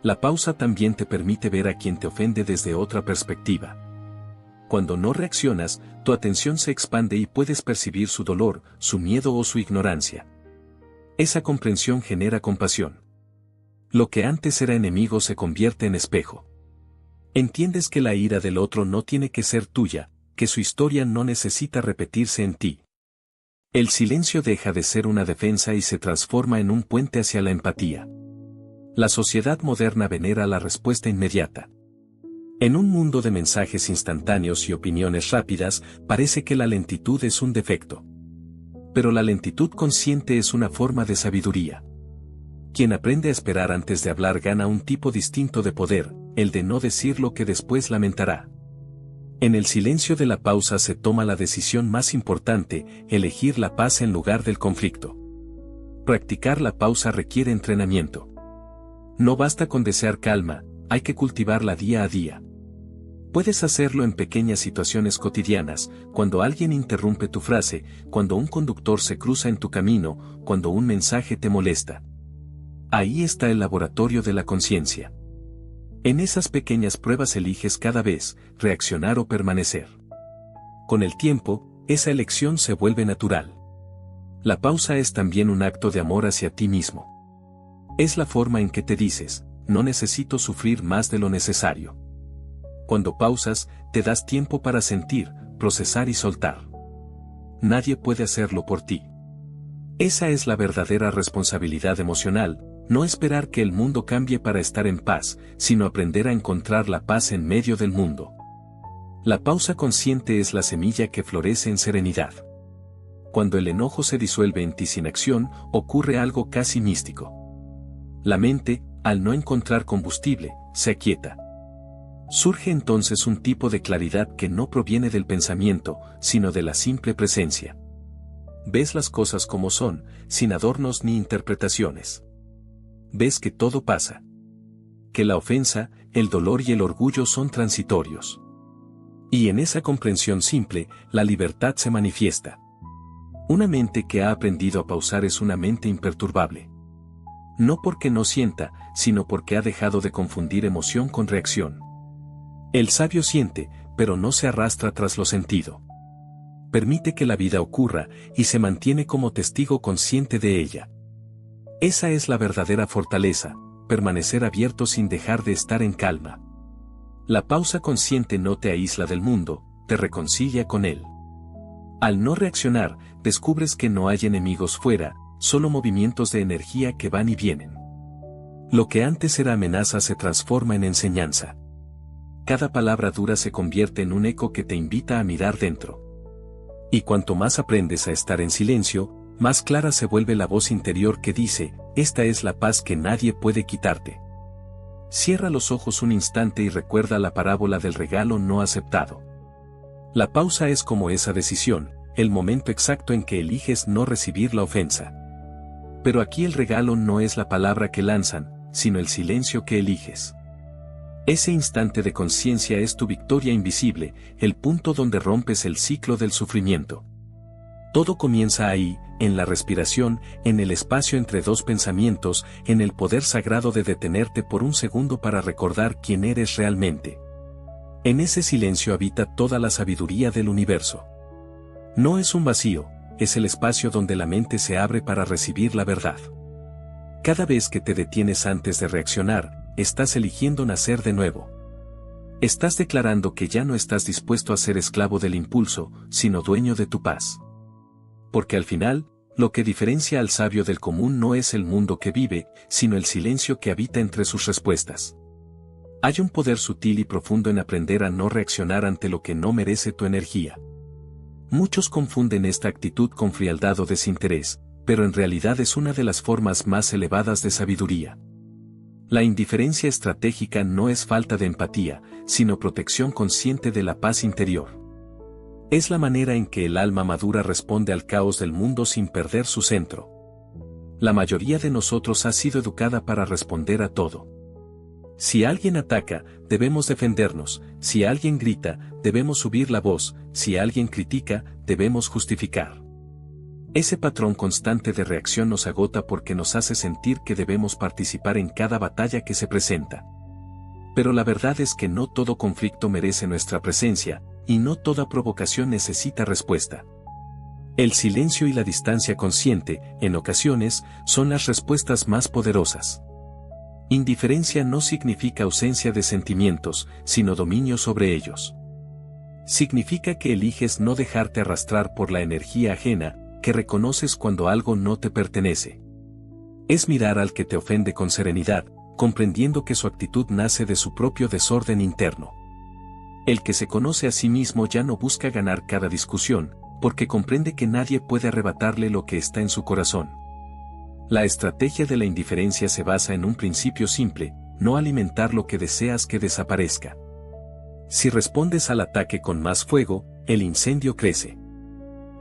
La pausa también te permite ver a quien te ofende desde otra perspectiva. Cuando no reaccionas, tu atención se expande y puedes percibir su dolor, su miedo o su ignorancia. Esa comprensión genera compasión. Lo que antes era enemigo se convierte en espejo. Entiendes que la ira del otro no tiene que ser tuya, que su historia no necesita repetirse en ti. El silencio deja de ser una defensa y se transforma en un puente hacia la empatía. La sociedad moderna venera la respuesta inmediata. En un mundo de mensajes instantáneos y opiniones rápidas, parece que la lentitud es un defecto. Pero la lentitud consciente es una forma de sabiduría. Quien aprende a esperar antes de hablar gana un tipo distinto de poder, el de no decir lo que después lamentará. En el silencio de la pausa se toma la decisión más importante, elegir la paz en lugar del conflicto. Practicar la pausa requiere entrenamiento. No basta con desear calma, hay que cultivarla día a día. Puedes hacerlo en pequeñas situaciones cotidianas, cuando alguien interrumpe tu frase, cuando un conductor se cruza en tu camino, cuando un mensaje te molesta. Ahí está el laboratorio de la conciencia. En esas pequeñas pruebas eliges cada vez, reaccionar o permanecer. Con el tiempo, esa elección se vuelve natural. La pausa es también un acto de amor hacia ti mismo. Es la forma en que te dices, no necesito sufrir más de lo necesario. Cuando pausas, te das tiempo para sentir, procesar y soltar. Nadie puede hacerlo por ti. Esa es la verdadera responsabilidad emocional, no esperar que el mundo cambie para estar en paz, sino aprender a encontrar la paz en medio del mundo. La pausa consciente es la semilla que florece en serenidad. Cuando el enojo se disuelve en ti sin acción, ocurre algo casi místico. La mente, al no encontrar combustible, se aquieta. Surge entonces un tipo de claridad que no proviene del pensamiento, sino de la simple presencia. Ves las cosas como son, sin adornos ni interpretaciones. Ves que todo pasa. Que la ofensa, el dolor y el orgullo son transitorios. Y en esa comprensión simple, la libertad se manifiesta. Una mente que ha aprendido a pausar es una mente imperturbable. No porque no sienta, sino porque ha dejado de confundir emoción con reacción. El sabio siente, pero no se arrastra tras lo sentido. Permite que la vida ocurra, y se mantiene como testigo consciente de ella. Esa es la verdadera fortaleza, permanecer abierto sin dejar de estar en calma. La pausa consciente no te aísla del mundo, te reconcilia con él. Al no reaccionar, descubres que no hay enemigos fuera, solo movimientos de energía que van y vienen. Lo que antes era amenaza se transforma en enseñanza. Cada palabra dura se convierte en un eco que te invita a mirar dentro. Y cuanto más aprendes a estar en silencio, más clara se vuelve la voz interior que dice, esta es la paz que nadie puede quitarte. Cierra los ojos un instante y recuerda la parábola del regalo no aceptado. La pausa es como esa decisión, el momento exacto en que eliges no recibir la ofensa. Pero aquí el regalo no es la palabra que lanzan, sino el silencio que eliges. Ese instante de conciencia es tu victoria invisible, el punto donde rompes el ciclo del sufrimiento. Todo comienza ahí, en la respiración, en el espacio entre dos pensamientos, en el poder sagrado de detenerte por un segundo para recordar quién eres realmente. En ese silencio habita toda la sabiduría del universo. No es un vacío, es el espacio donde la mente se abre para recibir la verdad. Cada vez que te detienes antes de reaccionar, estás eligiendo nacer de nuevo. Estás declarando que ya no estás dispuesto a ser esclavo del impulso, sino dueño de tu paz. Porque al final, lo que diferencia al sabio del común no es el mundo que vive, sino el silencio que habita entre sus respuestas. Hay un poder sutil y profundo en aprender a no reaccionar ante lo que no merece tu energía. Muchos confunden esta actitud con frialdad o desinterés, pero en realidad es una de las formas más elevadas de sabiduría. La indiferencia estratégica no es falta de empatía, sino protección consciente de la paz interior. Es la manera en que el alma madura responde al caos del mundo sin perder su centro. La mayoría de nosotros ha sido educada para responder a todo. Si alguien ataca, debemos defendernos, si alguien grita, debemos subir la voz, si alguien critica, debemos justificar. Ese patrón constante de reacción nos agota porque nos hace sentir que debemos participar en cada batalla que se presenta. Pero la verdad es que no todo conflicto merece nuestra presencia, y no toda provocación necesita respuesta. El silencio y la distancia consciente, en ocasiones, son las respuestas más poderosas. Indiferencia no significa ausencia de sentimientos, sino dominio sobre ellos. Significa que eliges no dejarte arrastrar por la energía ajena, que reconoces cuando algo no te pertenece. Es mirar al que te ofende con serenidad, comprendiendo que su actitud nace de su propio desorden interno. El que se conoce a sí mismo ya no busca ganar cada discusión, porque comprende que nadie puede arrebatarle lo que está en su corazón. La estrategia de la indiferencia se basa en un principio simple: no alimentar lo que deseas que desaparezca. Si respondes al ataque con más fuego, el incendio crece.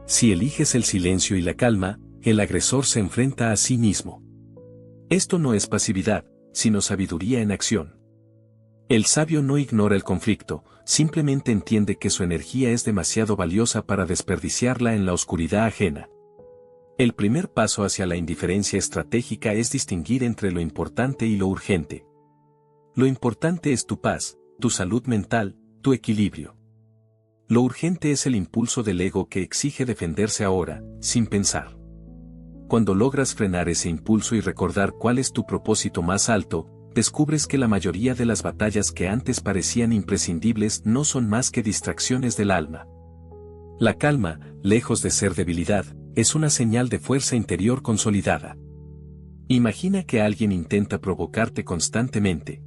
Si eliges el silencio y la calma, el agresor se enfrenta a sí mismo. Esto no es pasividad, sino sabiduría en acción. El sabio no ignora el conflicto, simplemente entiende que su energía es demasiado valiosa para desperdiciarla en la oscuridad ajena. El primer paso hacia la indiferencia estratégica es distinguir entre lo importante y lo urgente. Lo importante es tu paz, tu salud mental, tu equilibrio. Lo urgente es el impulso del ego que exige defenderse ahora, sin pensar. Cuando logras frenar ese impulso y recordar cuál es tu propósito más alto, descubres que la mayoría de las batallas que antes parecían imprescindibles no son más que distracciones del alma. La calma, lejos de ser debilidad, es una señal de fuerza interior consolidada. Imagina que alguien intenta provocarte constantemente.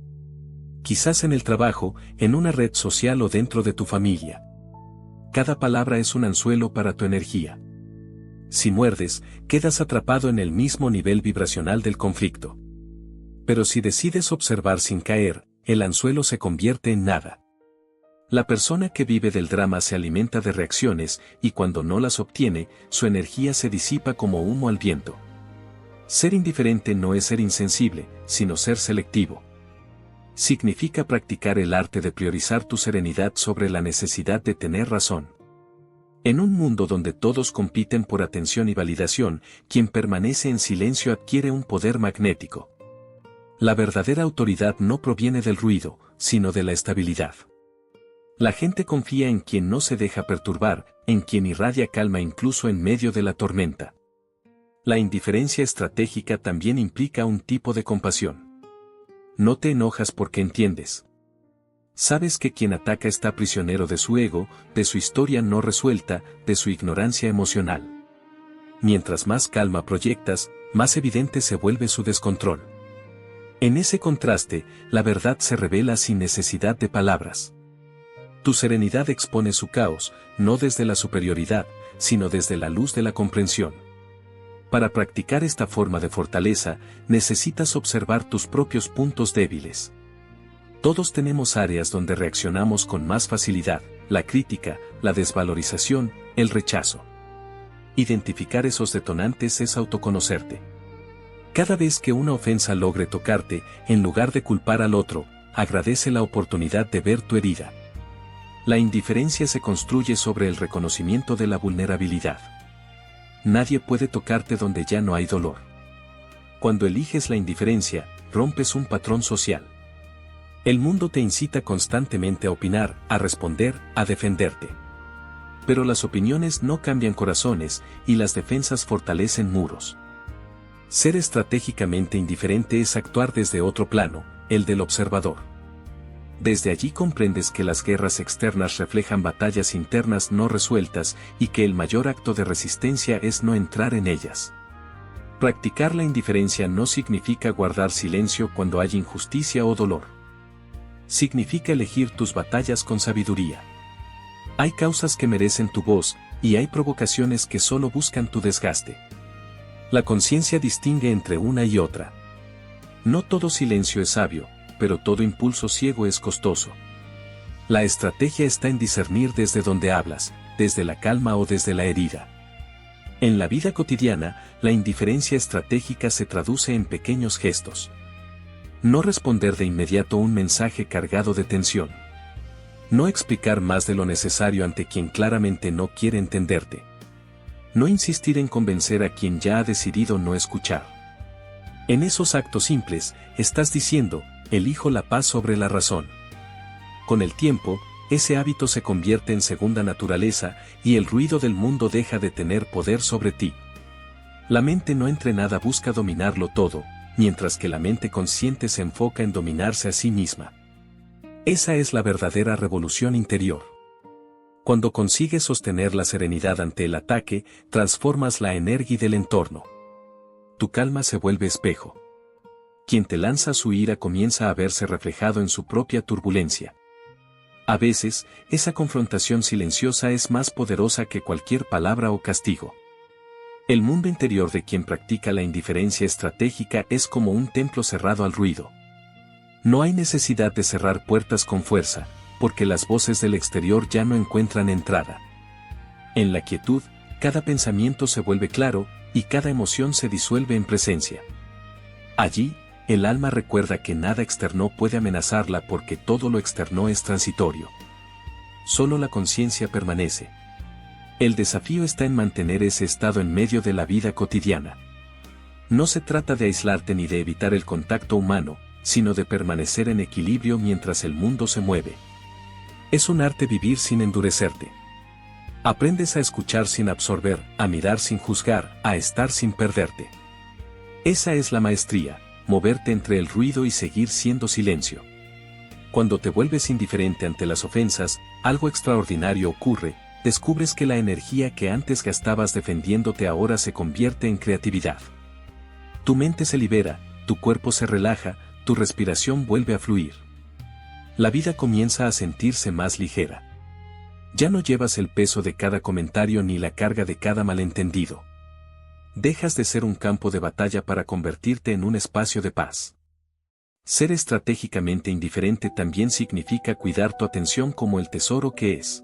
Quizás en el trabajo, en una red social o dentro de tu familia. Cada palabra es un anzuelo para tu energía. Si muerdes, quedas atrapado en el mismo nivel vibracional del conflicto. Pero si decides observar sin caer, el anzuelo se convierte en nada. La persona que vive del drama se alimenta de reacciones, y cuando no las obtiene, su energía se disipa como humo al viento. Ser indiferente no es ser insensible, sino ser selectivo. Significa practicar el arte de priorizar tu serenidad sobre la necesidad de tener razón. En un mundo donde todos compiten por atención y validación, quien permanece en silencio adquiere un poder magnético. La verdadera autoridad no proviene del ruido, sino de la estabilidad. La gente confía en quien no se deja perturbar, en quien irradia calma incluso en medio de la tormenta. La indiferencia estratégica también implica un tipo de compasión. No te enojas porque entiendes. Sabes que quien ataca está prisionero de su ego, de su historia no resuelta, de su ignorancia emocional. Mientras más calma proyectas, más evidente se vuelve su descontrol. En ese contraste, la verdad se revela sin necesidad de palabras. Tu serenidad expone su caos, no desde la superioridad, sino desde la luz de la comprensión. Para practicar esta forma de fortaleza, necesitas observar tus propios puntos débiles. Todos tenemos áreas donde reaccionamos con más facilidad: la crítica, la desvalorización, el rechazo. Identificar esos detonantes es autoconocerte. Cada vez que una ofensa logre tocarte, en lugar de culpar al otro, agradece la oportunidad de ver tu herida. La indiferencia se construye sobre el reconocimiento de la vulnerabilidad. Nadie puede tocarte donde ya no hay dolor. Cuando eliges la indiferencia, rompes un patrón social. El mundo te incita constantemente a opinar, a responder, a defenderte. Pero las opiniones no cambian corazones, y las defensas fortalecen muros. Ser estratégicamente indiferente es actuar desde otro plano, el del observador. Desde allí comprendes que las guerras externas reflejan batallas internas no resueltas y que el mayor acto de resistencia es no entrar en ellas. Practicar la indiferencia no significa guardar silencio cuando hay injusticia o dolor. Significa elegir tus batallas con sabiduría. Hay causas que merecen tu voz, y hay provocaciones que solo buscan tu desgaste. La conciencia distingue entre una y otra. No todo silencio es sabio, pero todo impulso ciego es costoso. La estrategia está en discernir desde donde hablas, desde la calma o desde la herida. En la vida cotidiana, la indiferencia estratégica se traduce en pequeños gestos. No responder de inmediato un mensaje cargado de tensión. No explicar más de lo necesario ante quien claramente no quiere entenderte. No insistir en convencer a quien ya ha decidido no escuchar. En esos actos simples, estás diciendo: elijo la paz sobre la razón. Con el tiempo, ese hábito se convierte en segunda naturaleza y el ruido del mundo deja de tener poder sobre ti. La mente no entrenada busca dominarlo todo, mientras que la mente consciente se enfoca en dominarse a sí misma. Esa es la verdadera revolución interior. Cuando consigues sostener la serenidad ante el ataque, transformas la energía del entorno. Tu calma se vuelve espejo. Quien te lanza su ira comienza a verse reflejado en su propia turbulencia. A veces, esa confrontación silenciosa es más poderosa que cualquier palabra o castigo. El mundo interior de quien practica la indiferencia estratégica es como un templo cerrado al ruido. No hay necesidad de cerrar puertas con fuerza, porque las voces del exterior ya no encuentran entrada. En la quietud, cada pensamiento se vuelve claro, y cada emoción se disuelve en presencia. Allí, el alma recuerda que nada externo puede amenazarla porque todo lo externo es transitorio. Solo la conciencia permanece. El desafío está en mantener ese estado en medio de la vida cotidiana. No se trata de aislarte ni de evitar el contacto humano, sino de permanecer en equilibrio mientras el mundo se mueve. Es un arte vivir sin endurecerte. Aprendes a escuchar sin absorber, a mirar sin juzgar, a estar sin perderte. Esa es la maestría, moverte entre el ruido y seguir siendo silencio. Cuando te vuelves indiferente ante las ofensas, algo extraordinario ocurre: descubres que la energía que antes gastabas defendiéndote ahora se convierte en creatividad. Tu mente se libera, tu cuerpo se relaja, tu respiración vuelve a fluir. La vida comienza a sentirse más ligera. Ya no llevas el peso de cada comentario ni la carga de cada malentendido. Dejas de ser un campo de batalla para convertirte en un espacio de paz. Ser estratégicamente indiferente también significa cuidar tu atención como el tesoro que es.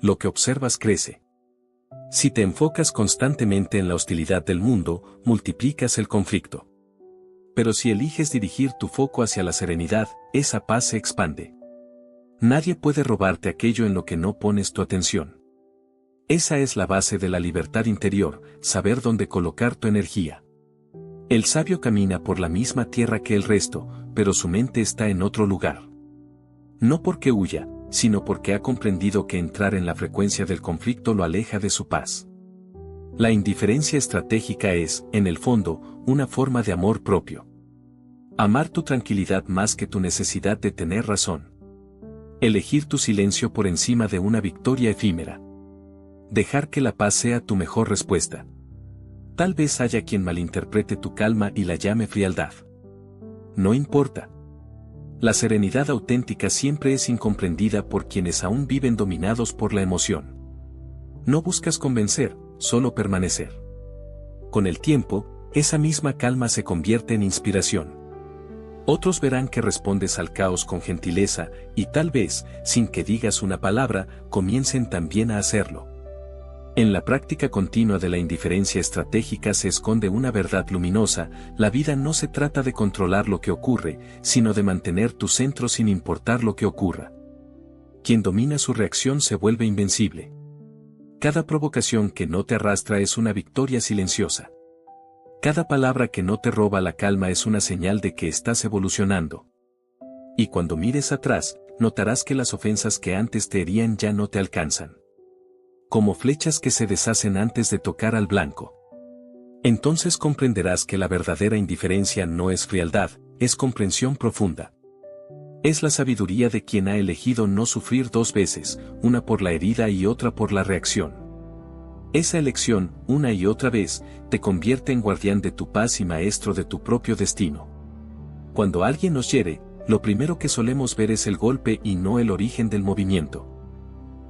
Lo que observas crece. Si te enfocas constantemente en la hostilidad del mundo, multiplicas el conflicto. Pero si eliges dirigir tu foco hacia la serenidad, esa paz se expande. Nadie puede robarte aquello en lo que no pones tu atención. Esa es la base de la libertad interior, saber dónde colocar tu energía. El sabio camina por la misma tierra que el resto, pero su mente está en otro lugar. No porque huya, sino porque ha comprendido que entrar en la frecuencia del conflicto lo aleja de su paz. La indiferencia estratégica es, en el fondo, una forma de amor propio. Amar tu tranquilidad más que tu necesidad de tener razón. Elegir tu silencio por encima de una victoria efímera. Dejar que la paz sea tu mejor respuesta. Tal vez haya quien malinterprete tu calma y la llame frialdad. No importa. La serenidad auténtica siempre es incomprendida por quienes aún viven dominados por la emoción. No buscas convencer, solo permanecer. Con el tiempo, esa misma calma se convierte en inspiración. Otros verán que respondes al caos con gentileza y tal vez, sin que digas una palabra, comiencen también a hacerlo. En la práctica continua de la indiferencia estratégica se esconde una verdad luminosa: la vida no se trata de controlar lo que ocurre, sino de mantener tu centro sin importar lo que ocurra. Quien domina su reacción se vuelve invencible. Cada provocación que no te arrastra es una victoria silenciosa. Cada palabra que no te roba la calma es una señal de que estás evolucionando. Y cuando mires atrás, notarás que las ofensas que antes te herían ya no te alcanzan. Como flechas que se deshacen antes de tocar al blanco. Entonces comprenderás que la verdadera indiferencia no es frialdad, es comprensión profunda. Es la sabiduría de quien ha elegido no sufrir dos veces, una por la herida y otra por la reacción. Esa elección, una y otra vez, te convierte en guardián de tu paz y maestro de tu propio destino. Cuando alguien nos hiere, lo primero que solemos ver es el golpe y no el origen del movimiento.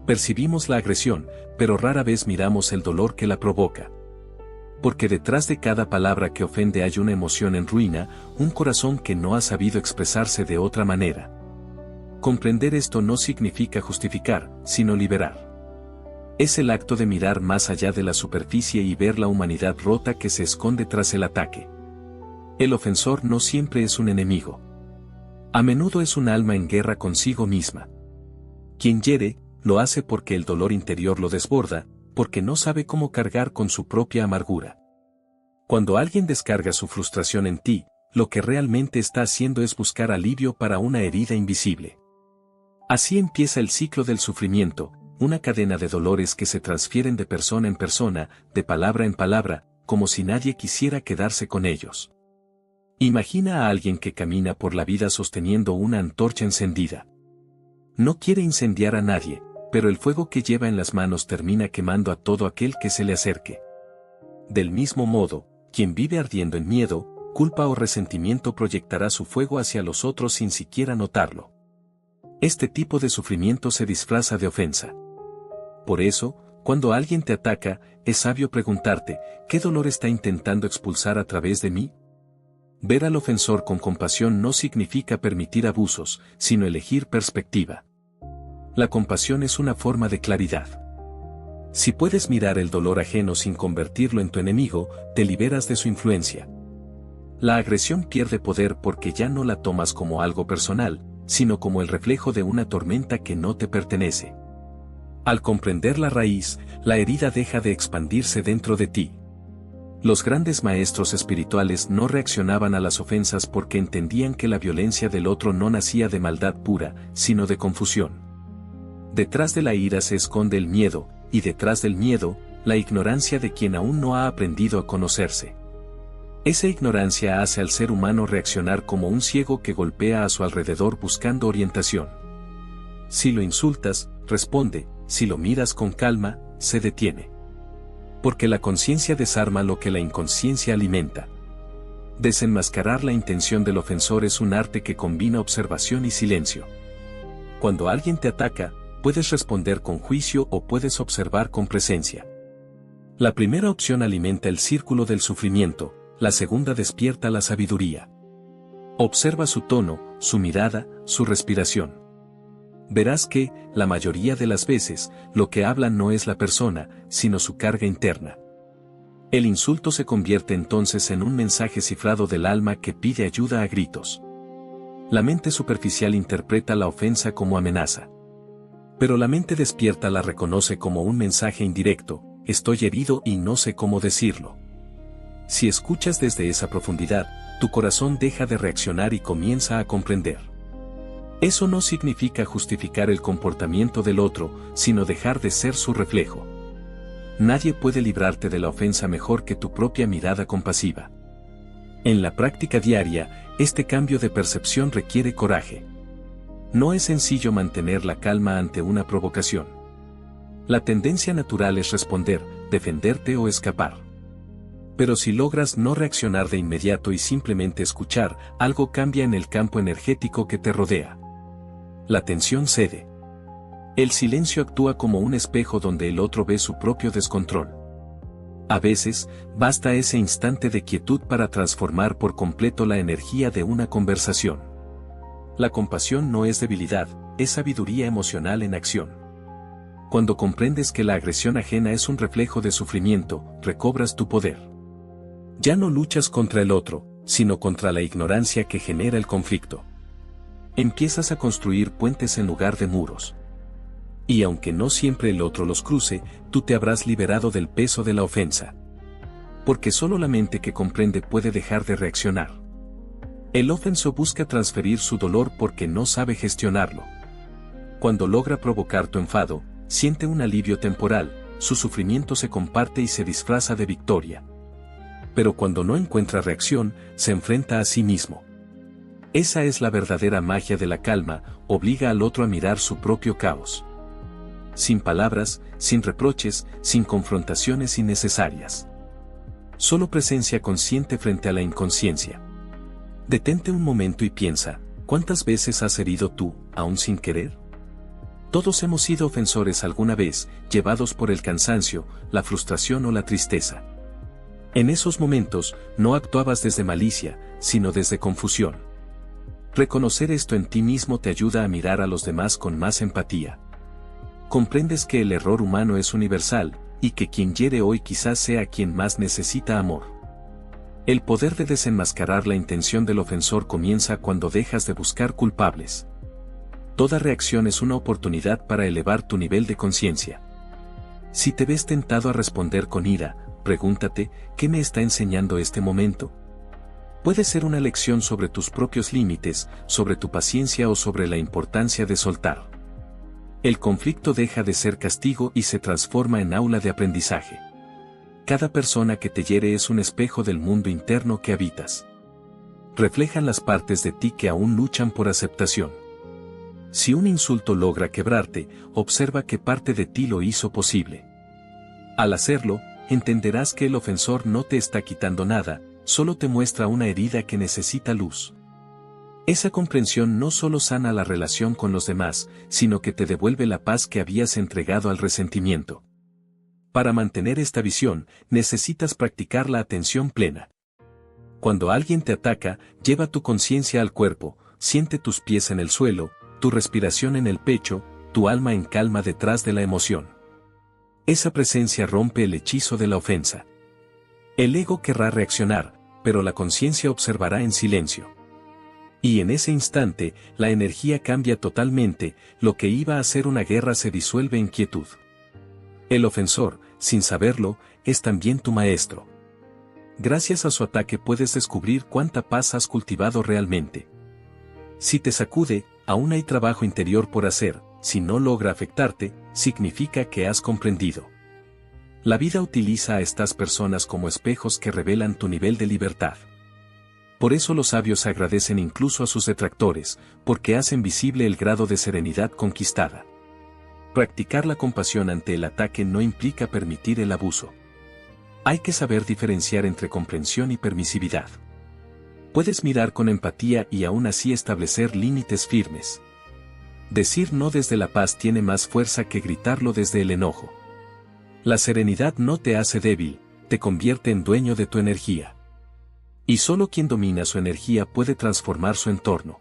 Percibimos la agresión, pero rara vez miramos el dolor que la provoca. Porque detrás de cada palabra que ofende hay una emoción en ruina, un corazón que no ha sabido expresarse de otra manera. Comprender esto no significa justificar, sino liberar. Es el acto de mirar más allá de la superficie y ver la humanidad rota que se esconde tras el ataque. El ofensor no siempre es un enemigo. A menudo es un alma en guerra consigo misma. Quien hiere, lo hace porque el dolor interior lo desborda, porque no sabe cómo cargar con su propia amargura. Cuando alguien descarga su frustración en ti, lo que realmente está haciendo es buscar alivio para una herida invisible. Así empieza el ciclo del sufrimiento, una cadena de dolores que se transfieren de persona en persona, de palabra en palabra, como si nadie quisiera quedarse con ellos. Imagina a alguien que camina por la vida sosteniendo una antorcha encendida. No quiere incendiar a nadie, pero el fuego que lleva en las manos termina quemando a todo aquel que se le acerque. Del mismo modo, quien vive ardiendo en miedo, culpa o resentimiento proyectará su fuego hacia los otros sin siquiera notarlo. Este tipo de sufrimiento se disfraza de ofensa. Por eso, cuando alguien te ataca, es sabio preguntarte: ¿qué dolor está intentando expulsar a través de mí? Ver al ofensor con compasión no significa permitir abusos, sino elegir perspectiva. La compasión es una forma de claridad. Si puedes mirar el dolor ajeno sin convertirlo en tu enemigo, te liberas de su influencia. La agresión pierde poder porque ya no la tomas como algo personal, sino como el reflejo de una tormenta que no te pertenece. Al comprender la raíz, la herida deja de expandirse dentro de ti. Los grandes maestros espirituales no reaccionaban a las ofensas porque entendían que la violencia del otro no nacía de maldad pura, sino de confusión. Detrás de la ira se esconde el miedo, y detrás del miedo, la ignorancia de quien aún no ha aprendido a conocerse. Esa ignorancia hace al ser humano reaccionar como un ciego que golpea a su alrededor buscando orientación. Si lo insultas, responde; si lo miras con calma, se detiene. Porque la conciencia desarma lo que la inconsciencia alimenta. Desenmascarar la intención del ofensor es un arte que combina observación y silencio. Cuando alguien te ataca, puedes responder con juicio o puedes observar con presencia. La primera opción alimenta el círculo del sufrimiento, la segunda despierta la sabiduría. Observa su tono, su mirada, su respiración. Verás que, la mayoría de las veces, lo que habla no es la persona, sino su carga interna. El insulto se convierte entonces en un mensaje cifrado del alma que pide ayuda a gritos. La mente superficial interpreta la ofensa como amenaza. Pero la mente despierta la reconoce como un mensaje indirecto: estoy herido y no sé cómo decirlo. Si escuchas desde esa profundidad, tu corazón deja de reaccionar y comienza a comprender. Eso no significa justificar el comportamiento del otro, sino dejar de ser su reflejo. Nadie puede librarte de la ofensa mejor que tu propia mirada compasiva. En la práctica diaria, este cambio de percepción requiere coraje. No es sencillo mantener la calma ante una provocación. La tendencia natural es responder, defenderte o escapar. Pero si logras no reaccionar de inmediato y simplemente escuchar, algo cambia en el campo energético que te rodea. La tensión cede. El silencio actúa como un espejo donde el otro ve su propio descontrol. A veces, basta ese instante de quietud para transformar por completo la energía de una conversación. La compasión no es debilidad, es sabiduría emocional en acción. Cuando comprendes que la agresión ajena es un reflejo de sufrimiento, recobras tu poder. Ya no luchas contra el otro, sino contra la ignorancia que genera el conflicto. Empiezas a construir puentes en lugar de muros. Y aunque no siempre el otro los cruce, tú te habrás liberado del peso de la ofensa. Porque solo la mente que comprende puede dejar de reaccionar. El ofenso busca transferir su dolor porque no sabe gestionarlo. Cuando logra provocar tu enfado, siente un alivio temporal, su sufrimiento se comparte y se disfraza de victoria. Pero cuando no encuentra reacción, se enfrenta a sí mismo. Esa es la verdadera magia de la calma, obliga al otro a mirar su propio caos. Sin palabras, sin reproches, sin confrontaciones innecesarias. Solo presencia consciente frente a la inconsciencia. Detente un momento y piensa, ¿cuántas veces has herido tú, aún sin querer? Todos hemos sido ofensores alguna vez, llevados por el cansancio, la frustración o la tristeza. En esos momentos, no actuabas desde malicia, sino desde confusión. Reconocer esto en ti mismo te ayuda a mirar a los demás con más empatía. Comprendes que el error humano es universal, y que quien hiere hoy quizás sea quien más necesita amor. El poder de desenmascarar la intención del ofensor comienza cuando dejas de buscar culpables. Toda reacción es una oportunidad para elevar tu nivel de conciencia. Si te ves tentado a responder con ira, pregúntate, ¿qué me está enseñando este momento? Puede ser una lección sobre tus propios límites, sobre tu paciencia o sobre la importancia de soltar. El conflicto deja de ser castigo y se transforma en aula de aprendizaje. Cada persona que te hiere es un espejo del mundo interno que habitas. Reflejan las partes de ti que aún luchan por aceptación. Si un insulto logra quebrarte, observa qué parte de ti lo hizo posible. Al hacerlo, entenderás que el ofensor no te está quitando nada, solo te muestra una herida que necesita luz. Esa comprensión no solo sana la relación con los demás, sino que te devuelve la paz que habías entregado al resentimiento. Para mantener esta visión, necesitas practicar la atención plena. Cuando alguien te ataca, lleva tu conciencia al cuerpo, siente tus pies en el suelo, tu respiración en el pecho, tu alma en calma detrás de la emoción. Esa presencia rompe el hechizo de la ofensa. El ego querrá reaccionar, pero la conciencia observará en silencio. Y en ese instante, la energía cambia totalmente, lo que iba a ser una guerra se disuelve en quietud. El ofensor, sin saberlo, es también tu maestro. Gracias a su ataque puedes descubrir cuánta paz has cultivado realmente. Si te sacude, aún hay trabajo interior por hacer, si no logra afectarte, significa que has comprendido. La vida utiliza a estas personas como espejos que revelan tu nivel de libertad. Por eso los sabios agradecen incluso a sus detractores, porque hacen visible el grado de serenidad conquistada. Practicar la compasión ante el ataque no implica permitir el abuso. Hay que saber diferenciar entre comprensión y permisividad. Puedes mirar con empatía y aún así establecer límites firmes. Decir no desde la paz tiene más fuerza que gritarlo desde el enojo. La serenidad no te hace débil, te convierte en dueño de tu energía. Y solo quien domina su energía puede transformar su entorno.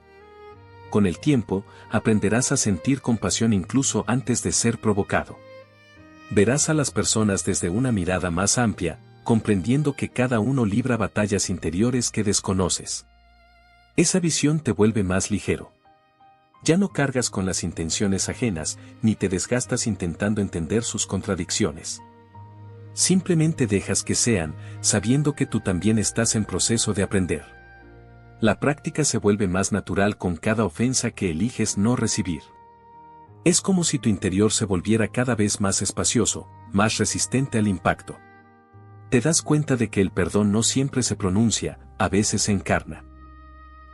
Con el tiempo, aprenderás a sentir compasión incluso antes de ser provocado. Verás a las personas desde una mirada más amplia, comprendiendo que cada uno libra batallas interiores que desconoces. Esa visión te vuelve más ligero. Ya no cargas con las intenciones ajenas, ni te desgastas intentando entender sus contradicciones. Simplemente dejas que sean, sabiendo que tú también estás en proceso de aprender. La práctica se vuelve más natural con cada ofensa que eliges no recibir. Es como si tu interior se volviera cada vez más espacioso, más resistente al impacto. Te das cuenta de que el perdón no siempre se pronuncia, a veces se encarna.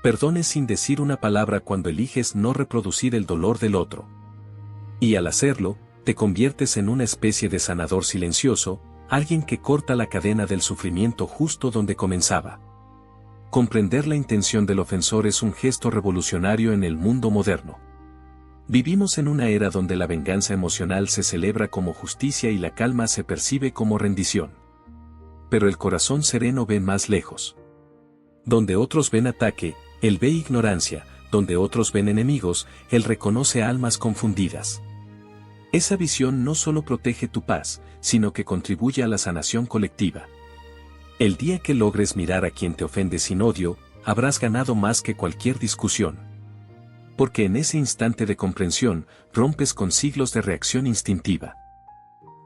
Perdones sin decir una palabra cuando eliges no reproducir el dolor del otro. Y al hacerlo, te conviertes en una especie de sanador silencioso, alguien que corta la cadena del sufrimiento justo donde comenzaba. Comprender la intención del ofensor es un gesto revolucionario en el mundo moderno. Vivimos en una era donde la venganza emocional se celebra como justicia y la calma se percibe como rendición. pero el corazón sereno ve más lejos. Donde otros ven ataque, él ve ignorancia, donde otros ven enemigos, él reconoce almas confundidas. Esa visión no solo protege tu paz, sino que contribuye a la sanación colectiva. El día que logres mirar a quien te ofende sin odio, habrás ganado más que cualquier discusión. Porque en ese instante de comprensión, rompes con siglos de reacción instintiva.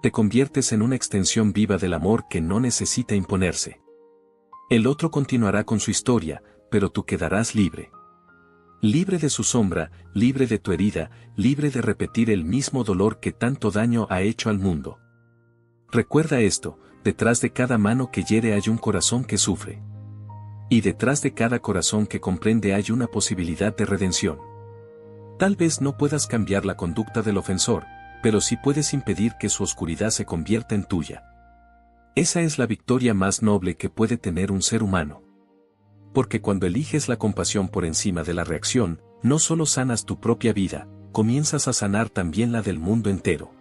Te conviertes en una extensión viva del amor que no necesita imponerse. El otro continuará con su historia, pero tú quedarás libre. Libre de su sombra, libre de tu herida, libre de repetir el mismo dolor que tanto daño ha hecho al mundo. Recuerda esto, detrás de cada mano que hiere hay un corazón que sufre. Y detrás de cada corazón que comprende hay una posibilidad de redención. Tal vez no puedas cambiar la conducta del ofensor, pero sí puedes impedir que su oscuridad se convierta en tuya. Esa es la victoria más noble que puede tener un ser humano. Porque cuando eliges la compasión por encima de la reacción, no solo sanas tu propia vida, comienzas a sanar también la del mundo entero.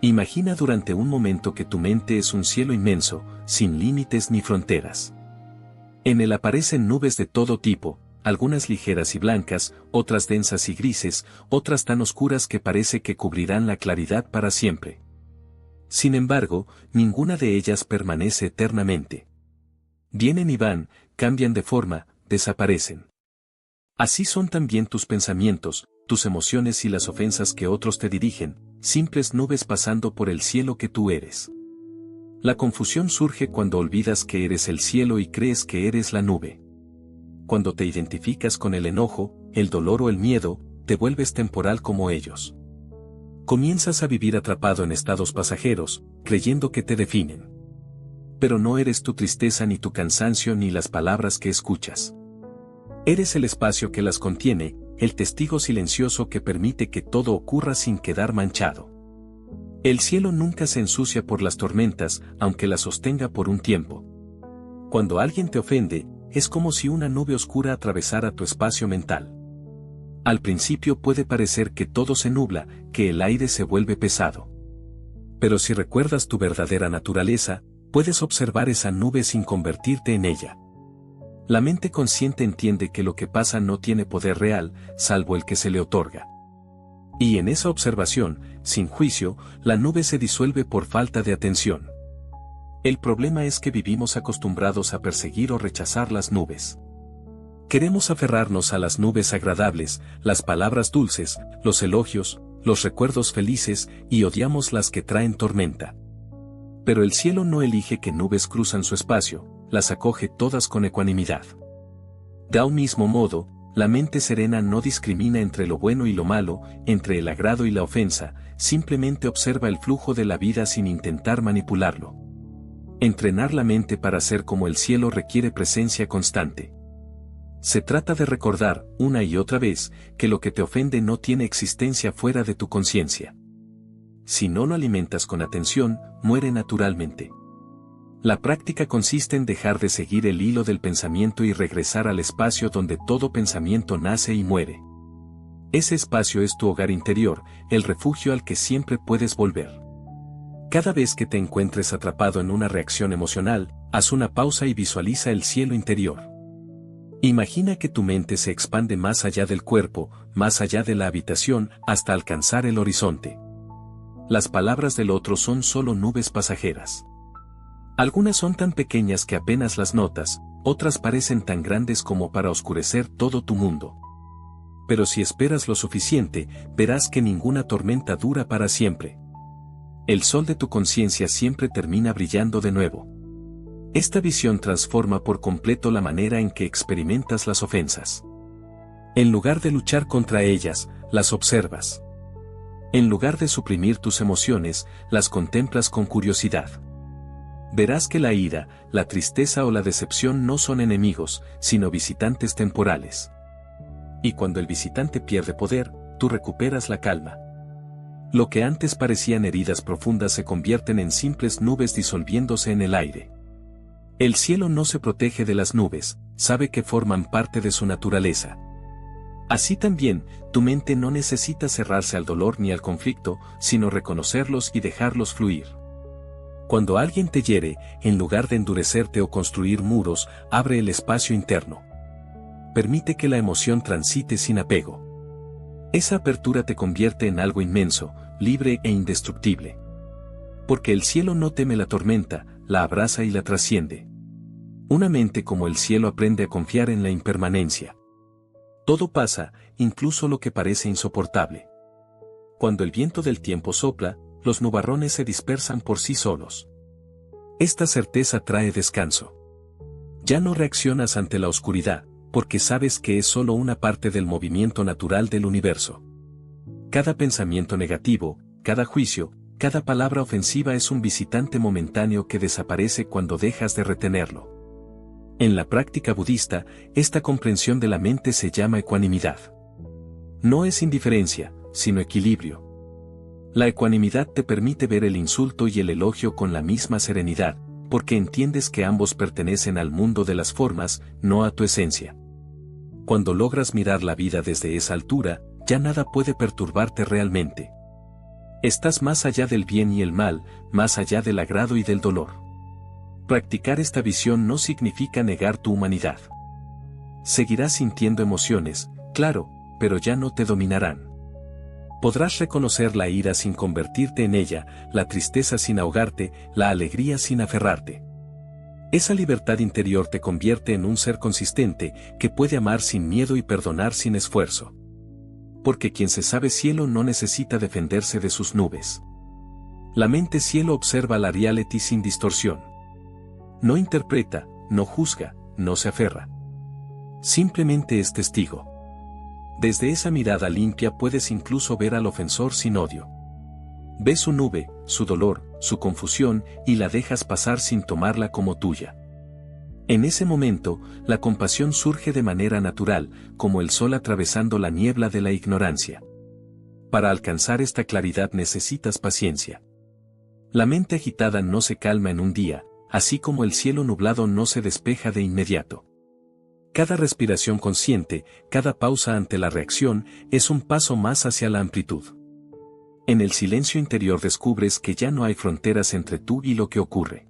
Imagina durante un momento que tu mente es un cielo inmenso, sin límites ni fronteras. En él aparecen nubes de todo tipo, algunas ligeras y blancas, otras densas y grises, otras tan oscuras que parece que cubrirán la claridad para siempre. Sin embargo, ninguna de ellas permanece eternamente. Vienen y van, cambian de forma, desaparecen. Así son también tus pensamientos, tus emociones y las ofensas que otros te dirigen, simples nubes pasando por el cielo que tú eres. La confusión surge cuando olvidas que eres el cielo y crees que eres la nube. Cuando te identificas con el enojo, el dolor o el miedo, te vuelves temporal como ellos. Comienzas a vivir atrapado en estados pasajeros, creyendo que te definen. Pero no eres tu tristeza ni tu cansancio ni las palabras que escuchas. Eres el espacio que las contiene, el testigo silencioso que permite que todo ocurra sin quedar manchado. El cielo nunca se ensucia por las tormentas, aunque las sostenga por un tiempo. Cuando alguien te ofende, es como si una nube oscura atravesara tu espacio mental. Al principio puede parecer que todo se nubla, que el aire se vuelve pesado. Pero si recuerdas tu verdadera naturaleza, puedes observar esa nube sin convertirte en ella. La mente consciente entiende que lo que pasa no tiene poder real, salvo el que se le otorga. Y en esa observación, sin juicio, la nube se disuelve por falta de atención. El problema es que vivimos acostumbrados a perseguir o rechazar las nubes. Queremos aferrarnos a las nubes agradables, las palabras dulces, los elogios, los recuerdos felices, y odiamos las que traen tormenta. Pero el cielo no elige qué nubes cruzan su espacio, las acoge todas con ecuanimidad. De un mismo modo, la mente serena no discrimina entre lo bueno y lo malo, entre el agrado y la ofensa, simplemente observa el flujo de la vida sin intentar manipularlo. Entrenar la mente para ser como el cielo requiere presencia constante. Se trata de recordar, una y otra vez, que lo que te ofende no tiene existencia fuera de tu conciencia. Si no lo alimentas con atención, muere naturalmente. La práctica consiste en dejar de seguir el hilo del pensamiento y regresar al espacio donde todo pensamiento nace y muere. Ese espacio es tu hogar interior, el refugio al que siempre puedes volver. Cada vez que te encuentres atrapado en una reacción emocional, haz una pausa y visualiza el cielo interior. Imagina que tu mente se expande más allá del cuerpo, más allá de la habitación, hasta alcanzar el horizonte. Las palabras del otro son solo nubes pasajeras. Algunas son tan pequeñas que apenas las notas, otras parecen tan grandes como para oscurecer todo tu mundo. Pero si esperas lo suficiente, verás que ninguna tormenta dura para siempre. El sol de tu conciencia siempre termina brillando de nuevo. Esta visión transforma por completo la manera en que experimentas las ofensas. En lugar de luchar contra ellas, las observas. En lugar de suprimir tus emociones, las contemplas con curiosidad. Verás que la ira, la tristeza o la decepción no son enemigos, sino visitantes temporales. Y cuando el visitante pierde poder, tú recuperas la calma. Lo que antes parecían heridas profundas se convierten en simples nubes disolviéndose en el aire. El cielo no se protege de las nubes, sabe que forman parte de su naturaleza. Así también, tu mente no necesita cerrarse al dolor ni al conflicto, sino reconocerlos y dejarlos fluir. Cuando alguien te hiere, en lugar de endurecerte o construir muros, abre el espacio interno. Permite que la emoción transite sin apego. Esa apertura te convierte en algo inmenso, libre e indestructible. Porque el cielo no teme la tormenta, la abraza y la trasciende. Una mente como el cielo aprende a confiar en la impermanencia. Todo pasa, incluso lo que parece insoportable. Cuando el viento del tiempo sopla, los nubarrones se dispersan por sí solos. Esta certeza trae descanso. Ya no reaccionas ante la oscuridad, porque sabes que es solo una parte del movimiento natural del universo. Cada pensamiento negativo, cada juicio, cada palabra ofensiva es un visitante momentáneo que desaparece cuando dejas de retenerlo. En la práctica budista, esta comprensión de la mente se llama ecuanimidad. No es indiferencia, sino equilibrio. La ecuanimidad te permite ver el insulto y el elogio con la misma serenidad, porque entiendes que ambos pertenecen al mundo de las formas, no a tu esencia. Cuando logras mirar la vida desde esa altura, ya nada puede perturbarte realmente. Estás más allá del bien y el mal, más allá del agrado y del dolor. Practicar esta visión no significa negar tu humanidad. Seguirás sintiendo emociones, claro, pero ya no te dominarán. Podrás reconocer la ira sin convertirte en ella, la tristeza sin ahogarte, la alegría sin aferrarte. Esa libertad interior te convierte en un ser consistente, que puede amar sin miedo y perdonar sin esfuerzo. Porque quien se sabe cielo no necesita defenderse de sus nubes. La mente cielo observa la reality sin distorsión. No interpreta, no juzga, no se aferra. Simplemente es testigo. Desde esa mirada limpia puedes incluso ver al ofensor sin odio. Ves su nube, su dolor, su confusión, y la dejas pasar sin tomarla como tuya. En ese momento, la compasión surge de manera natural, como el sol atravesando la niebla de la ignorancia. Para alcanzar esta claridad necesitas paciencia. La mente agitada no se calma en un día, así como el cielo nublado no se despeja de inmediato. Cada respiración consciente, cada pausa ante la reacción, es un paso más hacia la amplitud. En el silencio interior descubres que ya no hay fronteras entre tú y lo que ocurre.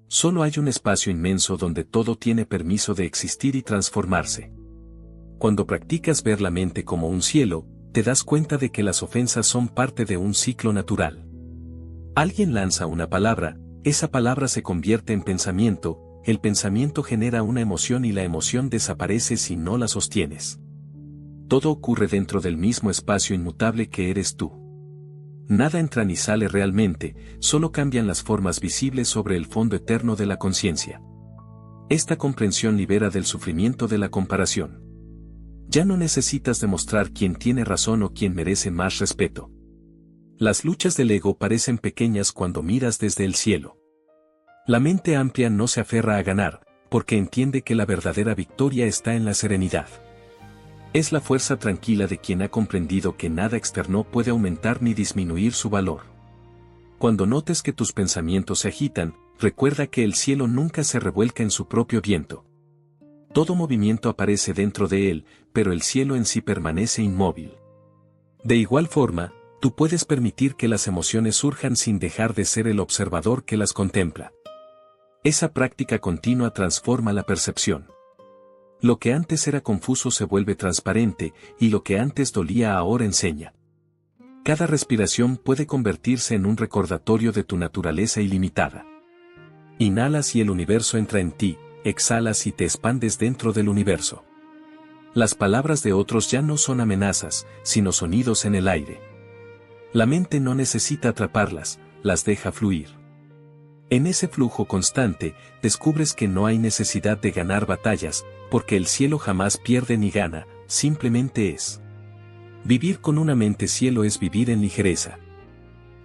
Solo hay un espacio inmenso donde todo tiene permiso de existir y transformarse. Cuando practicas ver la mente como un cielo, te das cuenta de que las ofensas son parte de un ciclo natural. Alguien lanza una palabra, esa palabra se convierte en pensamiento, el pensamiento genera una emoción y la emoción desaparece si no la sostienes. Todo ocurre dentro del mismo espacio inmutable que eres tú. Nada entra ni sale realmente, solo cambian las formas visibles sobre el fondo eterno de la conciencia. Esta comprensión libera del sufrimiento de la comparación. Ya no necesitas demostrar quién tiene razón o quién merece más respeto. Las luchas del ego parecen pequeñas cuando miras desde el cielo. La mente amplia no se aferra a ganar, porque entiende que la verdadera victoria está en la serenidad. Es la fuerza tranquila de quien ha comprendido que nada externo puede aumentar ni disminuir su valor. Cuando notes que tus pensamientos se agitan, recuerda que el cielo nunca se revuelca en su propio viento. Todo movimiento aparece dentro de él, pero el cielo en sí permanece inmóvil. De igual forma, tú puedes permitir que las emociones surjan sin dejar de ser el observador que las contempla. Esa práctica continua transforma la percepción. Lo que antes era confuso se vuelve transparente, y lo que antes dolía ahora enseña. Cada respiración puede convertirse en un recordatorio de tu naturaleza ilimitada. Inhalas y el universo entra en ti, exhalas y te expandes dentro del universo. Las palabras de otros ya no son amenazas, sino sonidos en el aire. La mente no necesita atraparlas, las deja fluir. En ese flujo constante, descubres que no hay necesidad de ganar batallas, porque el cielo jamás pierde ni gana, simplemente es. Vivir con una mente cielo es vivir en ligereza.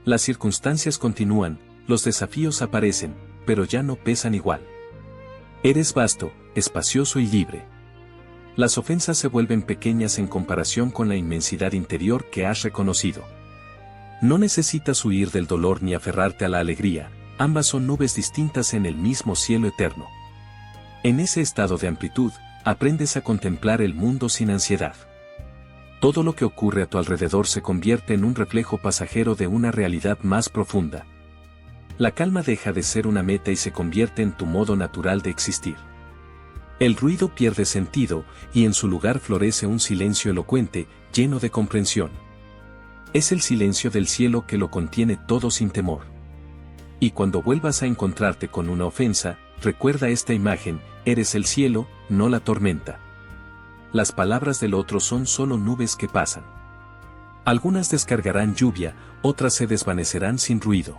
Las circunstancias continúan, los desafíos aparecen, pero ya no pesan igual. Eres vasto, espacioso y libre. Las ofensas se vuelven pequeñas en comparación con la inmensidad interior que has reconocido. No necesitas huir del dolor ni aferrarte a la alegría. Ambas son nubes distintas en el mismo cielo eterno. En ese estado de amplitud, aprendes a contemplar el mundo sin ansiedad. Todo lo que ocurre a tu alrededor se convierte en un reflejo pasajero de una realidad más profunda. La calma deja de ser una meta y se convierte en tu modo natural de existir. El ruido pierde sentido y en su lugar florece un silencio elocuente, lleno de comprensión. Es el silencio del cielo que lo contiene todo sin temor. Y cuando vuelvas a encontrarte con una ofensa, recuerda esta imagen: eres el cielo, no la tormenta. Las palabras del otro son solo nubes que pasan. Algunas descargarán lluvia, otras se desvanecerán sin ruido.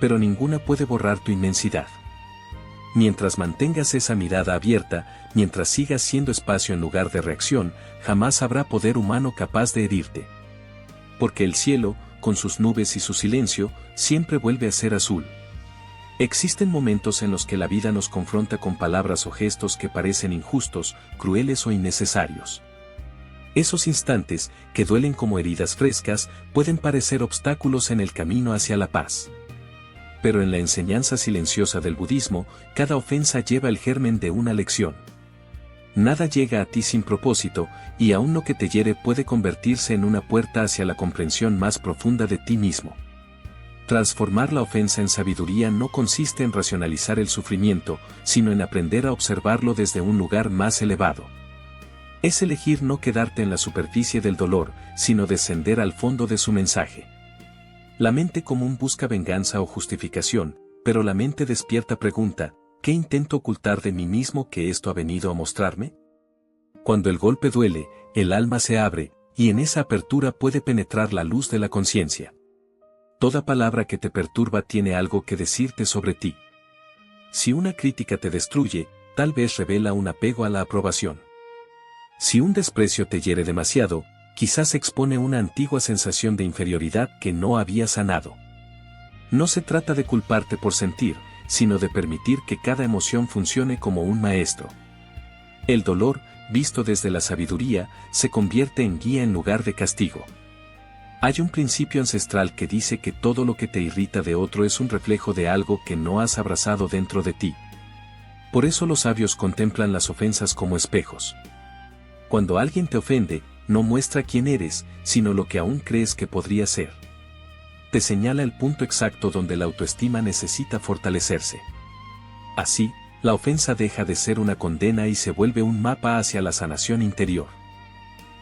Pero ninguna puede borrar tu inmensidad. Mientras mantengas esa mirada abierta, mientras sigas siendo espacio en lugar de reacción, jamás habrá poder humano capaz de herirte. Porque el cielo, con sus nubes y su silencio, siempre vuelve a ser azul. Existen momentos en los que la vida nos confronta con palabras o gestos que parecen injustos, crueles o innecesarios. Esos instantes, que duelen como heridas frescas, pueden parecer obstáculos en el camino hacia la paz. Pero en la enseñanza silenciosa del budismo, cada ofensa lleva el germen de una lección. Nada llega a ti sin propósito, y aún lo que te hiere puede convertirse en una puerta hacia la comprensión más profunda de ti mismo. Transformar la ofensa en sabiduría no consiste en racionalizar el sufrimiento, sino en aprender a observarlo desde un lugar más elevado. Es elegir no quedarte en la superficie del dolor, sino descender al fondo de su mensaje. La mente común busca venganza o justificación, pero la mente despierta pregunta: ¿qué intento ocultar de mí mismo que esto ha venido a mostrarme? Cuando el golpe duele, el alma se abre, y en esa apertura puede penetrar la luz de la conciencia. Toda palabra que te perturba tiene algo que decirte sobre ti. Si una crítica te destruye, tal vez revela un apego a la aprobación. Si un desprecio te hiere demasiado, quizás expone una antigua sensación de inferioridad que no había sanado. No se trata de culparte por sentir, sino de permitir que cada emoción funcione como un maestro. El dolor, visto desde la sabiduría, se convierte en guía en lugar de castigo. Hay un principio ancestral que dice que todo lo que te irrita de otro es un reflejo de algo que no has abrazado dentro de ti. Por eso los sabios contemplan las ofensas como espejos. Cuando alguien te ofende, no muestra quién eres, sino lo que aún crees que podría ser. Te señala el punto exacto donde la autoestima necesita fortalecerse. Así, la ofensa deja de ser una condena y se vuelve un mapa hacia la sanación interior.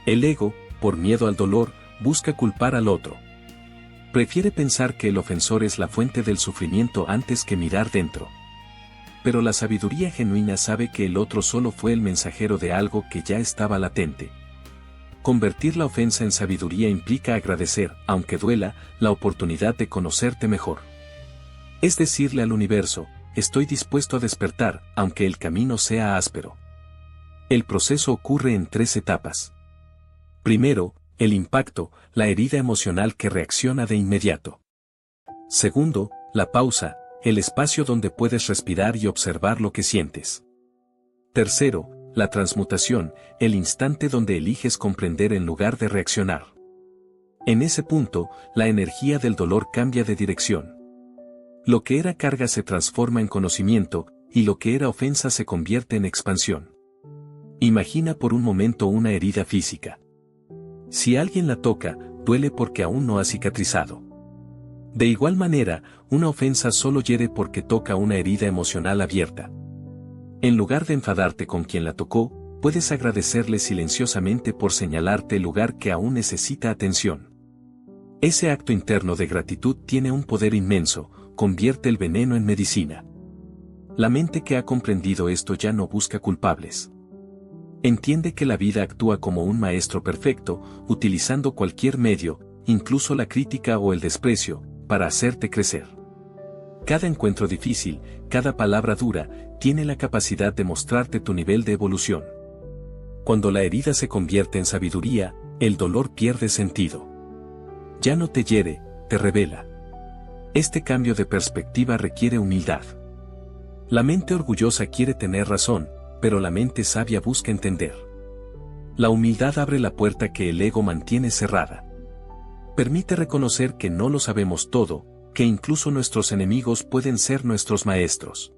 El ego, por miedo al dolor, busca culpar al otro. Prefiere pensar que el ofensor es la fuente del sufrimiento antes que mirar dentro. Pero la sabiduría genuina sabe que el otro solo fue el mensajero de algo que ya estaba latente. Convertir la ofensa en sabiduría implica agradecer, aunque duela, la oportunidad de conocerte mejor. Es decirle al universo: estoy dispuesto a despertar, aunque el camino sea áspero. El proceso ocurre en 3 etapas. Primero, el impacto, la herida emocional que reacciona de inmediato. Segundo, la pausa, el espacio donde puedes respirar y observar lo que sientes. Tercero, la transmutación, el instante donde eliges comprender en lugar de reaccionar. En ese punto, la energía del dolor cambia de dirección. Lo que era carga se transforma en conocimiento, y lo que era ofensa se convierte en expansión. Imagina por un momento una herida física. Si alguien la toca, duele porque aún no ha cicatrizado. De igual manera, una ofensa solo hiere porque toca una herida emocional abierta. En lugar de enfadarte con quien la tocó, puedes agradecerle silenciosamente por señalarte el lugar que aún necesita atención. Ese acto interno de gratitud tiene un poder inmenso, convierte el veneno en medicina. La mente que ha comprendido esto ya no busca culpables. Entiende que la vida actúa como un maestro perfecto, utilizando cualquier medio, incluso la crítica o el desprecio, para hacerte crecer. Cada encuentro difícil, cada palabra dura, tiene la capacidad de mostrarte tu nivel de evolución. Cuando la herida se convierte en sabiduría, el dolor pierde sentido. Ya no te hiere, te revela. Este cambio de perspectiva requiere humildad. La mente orgullosa quiere tener razón, pero la mente sabia busca entender. La humildad abre la puerta que el ego mantiene cerrada. Permite reconocer que no lo sabemos todo, que incluso nuestros enemigos pueden ser nuestros maestros.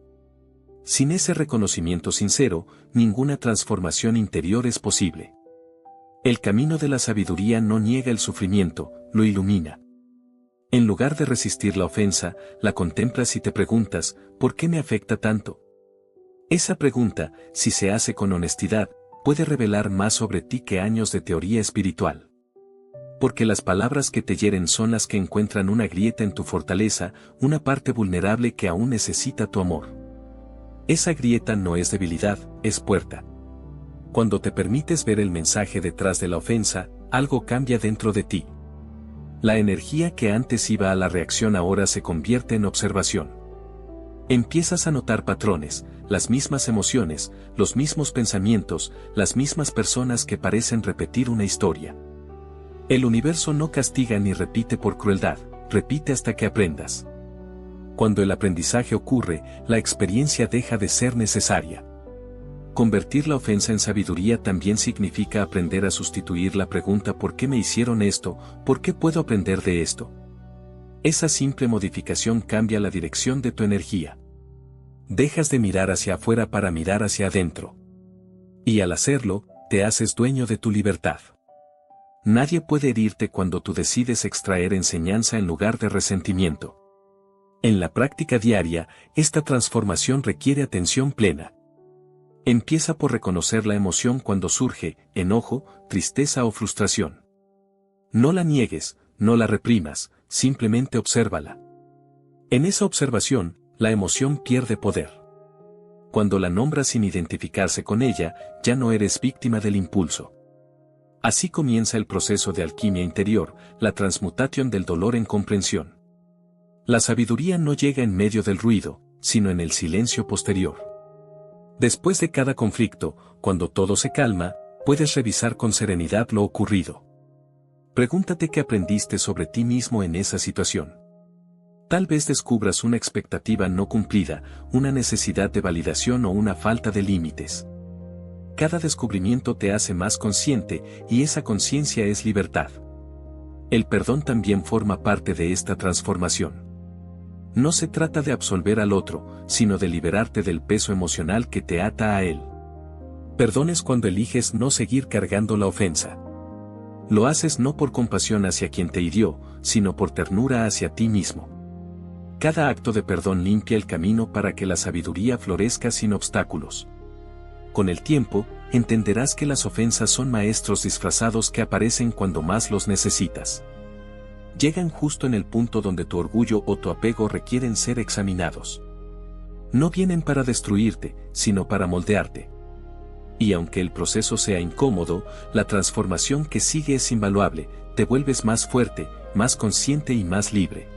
Sin ese reconocimiento sincero, ninguna transformación interior es posible. El camino de la sabiduría no niega el sufrimiento, lo ilumina. En lugar de resistir la ofensa, la contemplas y te preguntas, ¿por qué me afecta tanto? Esa pregunta, si se hace con honestidad, puede revelar más sobre ti que años de teoría espiritual. Porque las palabras que te hieren son las que encuentran una grieta en tu fortaleza, una parte vulnerable que aún necesita tu amor. Esa grieta no es debilidad, es puerta. Cuando te permites ver el mensaje detrás de la ofensa, algo cambia dentro de ti. La energía que antes iba a la reacción ahora se convierte en observación. Empiezas a notar patrones, las mismas emociones, los mismos pensamientos, las mismas personas que parecen repetir una historia. El universo no castiga ni repite por crueldad, repite hasta que aprendas. Cuando el aprendizaje ocurre, la experiencia deja de ser necesaria. Convertir la ofensa en sabiduría también significa aprender a sustituir la pregunta ¿por qué me hicieron esto? ¿Por qué puedo aprender de esto? Esa simple modificación cambia la dirección de tu energía. Dejas de mirar hacia afuera para mirar hacia adentro. Y al hacerlo, te haces dueño de tu libertad. Nadie puede herirte cuando tú decides extraer enseñanza en lugar de resentimiento. En la práctica diaria, esta transformación requiere atención plena. Empieza por reconocer la emoción cuando surge, enojo, tristeza o frustración. No la niegues, no la reprimas, simplemente obsérvala. En esa observación, la emoción pierde poder. Cuando la nombras sin identificarse con ella, ya no eres víctima del impulso. Así comienza el proceso de alquimia interior, la transmutación del dolor en comprensión. La sabiduría no llega en medio del ruido, sino en el silencio posterior. Después de cada conflicto, cuando todo se calma, puedes revisar con serenidad lo ocurrido. Pregúntate qué aprendiste sobre ti mismo en esa situación. Tal vez descubras una expectativa no cumplida, una necesidad de validación o una falta de límites. Cada descubrimiento te hace más consciente, y esa conciencia es libertad. El perdón también forma parte de esta transformación. No se trata de absolver al otro, sino de liberarte del peso emocional que te ata a él. Perdón es cuando eliges no seguir cargando la ofensa. Lo haces no por compasión hacia quien te hirió, sino por ternura hacia ti mismo. Cada acto de perdón limpia el camino para que la sabiduría florezca sin obstáculos. Con el tiempo, entenderás que las ofensas son maestros disfrazados que aparecen cuando más los necesitas. Llegan justo en el punto donde tu orgullo o tu apego requieren ser examinados. No vienen para destruirte, sino para moldearte. Y aunque el proceso sea incómodo, la transformación que sigue es invaluable, te vuelves más fuerte, más consciente y más libre.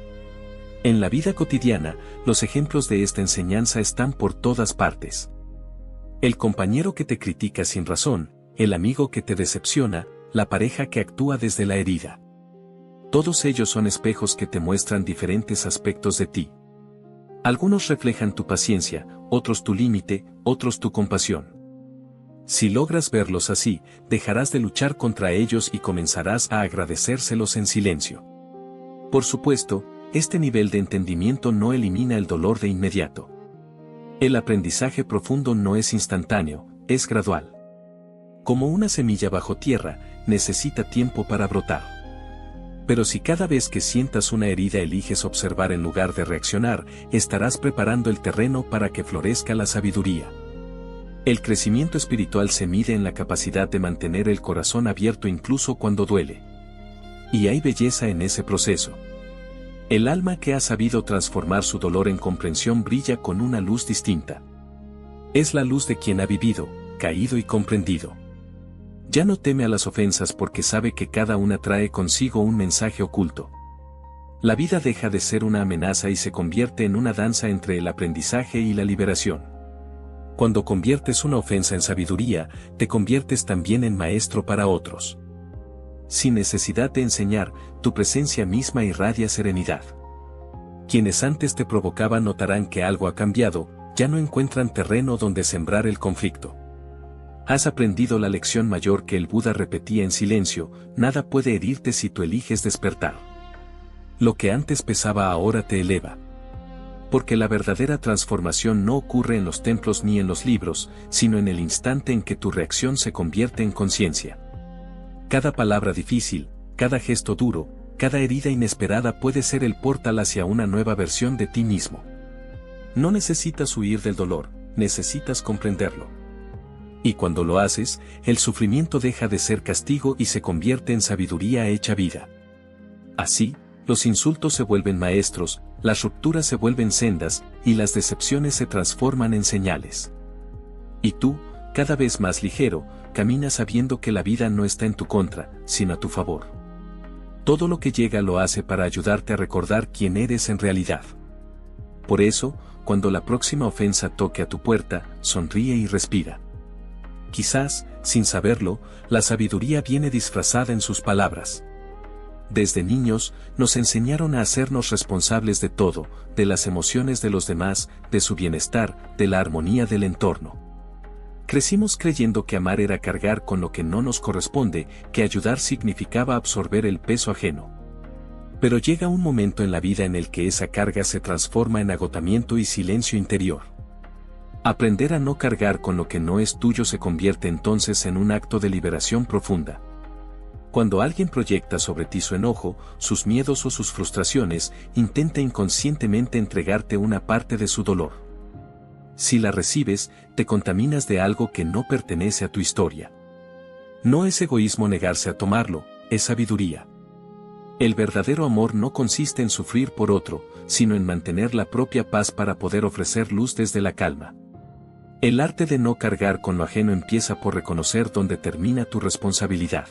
En la vida cotidiana, los ejemplos de esta enseñanza están por todas partes. El compañero que te critica sin razón, el amigo que te decepciona, la pareja que actúa desde la herida. Todos ellos son espejos que te muestran diferentes aspectos de ti. Algunos reflejan tu paciencia, otros tu límite, otros tu compasión. Si logras verlos así, dejarás de luchar contra ellos y comenzarás a agradecérselos en silencio. Por supuesto, este nivel de entendimiento no elimina el dolor de inmediato. El aprendizaje profundo no es instantáneo, es gradual. Como una semilla bajo tierra, necesita tiempo para brotar. Pero si cada vez que sientas una herida eliges observar en lugar de reaccionar, estarás preparando el terreno para que florezca la sabiduría. El crecimiento espiritual se mide en la capacidad de mantener el corazón abierto incluso cuando duele. Y hay belleza en ese proceso. El alma que ha sabido transformar su dolor en comprensión brilla con una luz distinta. Es la luz de quien ha vivido, caído y comprendido. Ya no teme a las ofensas porque sabe que cada una trae consigo un mensaje oculto. La vida deja de ser una amenaza y se convierte en una danza entre el aprendizaje y la liberación. Cuando conviertes una ofensa en sabiduría, te conviertes también en maestro para otros. Sin necesidad de enseñar, tu presencia misma irradia serenidad. Quienes antes te provocaban notarán que algo ha cambiado, ya no encuentran terreno donde sembrar el conflicto. Has aprendido la lección mayor que el Buda repetía en silencio: nada puede herirte si tú eliges despertar. Lo que antes pesaba ahora te eleva. Porque la verdadera transformación no ocurre en los templos ni en los libros, sino en el instante en que tu reacción se convierte en conciencia. Cada palabra difícil, cada gesto duro, cada herida inesperada puede ser el portal hacia una nueva versión de ti mismo. No necesitas huir del dolor, necesitas comprenderlo. Y cuando lo haces, el sufrimiento deja de ser castigo y se convierte en sabiduría hecha vida. Así, los insultos se vuelven maestros, las rupturas se vuelven sendas, y las decepciones se transforman en señales. Y tú, cada vez más ligero, caminas sabiendo que la vida no está en tu contra, sino a tu favor. Todo lo que llega lo hace para ayudarte a recordar quién eres en realidad. Por eso, cuando la próxima ofensa toque a tu puerta, sonríe y respira. Quizás, sin saberlo, la sabiduría viene disfrazada en sus palabras. Desde niños, nos enseñaron a hacernos responsables de todo, de las emociones de los demás, de su bienestar, de la armonía del entorno. Crecimos creyendo que amar era cargar con lo que no nos corresponde, que ayudar significaba absorber el peso ajeno. Pero llega un momento en la vida en el que esa carga se transforma en agotamiento y silencio interior. Aprender a no cargar con lo que no es tuyo se convierte entonces en un acto de liberación profunda. Cuando alguien proyecta sobre ti su enojo, sus miedos o sus frustraciones, intenta inconscientemente entregarte una parte de su dolor. Si la recibes, te contaminas de algo que no pertenece a tu historia. No es egoísmo negarse a tomarlo, es sabiduría. El verdadero amor no consiste en sufrir por otro, sino en mantener la propia paz para poder ofrecer luz desde la calma. El arte de no cargar con lo ajeno empieza por reconocer dónde termina tu responsabilidad.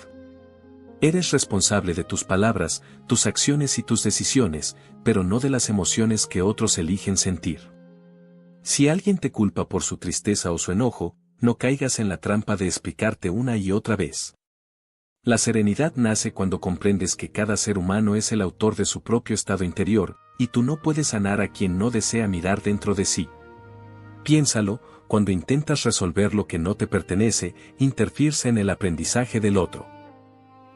Eres responsable de tus palabras, tus acciones y tus decisiones, pero no de las emociones que otros eligen sentir. Si alguien te culpa por su tristeza o su enojo, no caigas en la trampa de explicarte una y otra vez. La serenidad nace cuando comprendes que cada ser humano es el autor de su propio estado interior, y tú no puedes sanar a quien no desea mirar dentro de sí. Piénsalo, cuando intentas resolver lo que no te pertenece, interfieres en el aprendizaje del otro.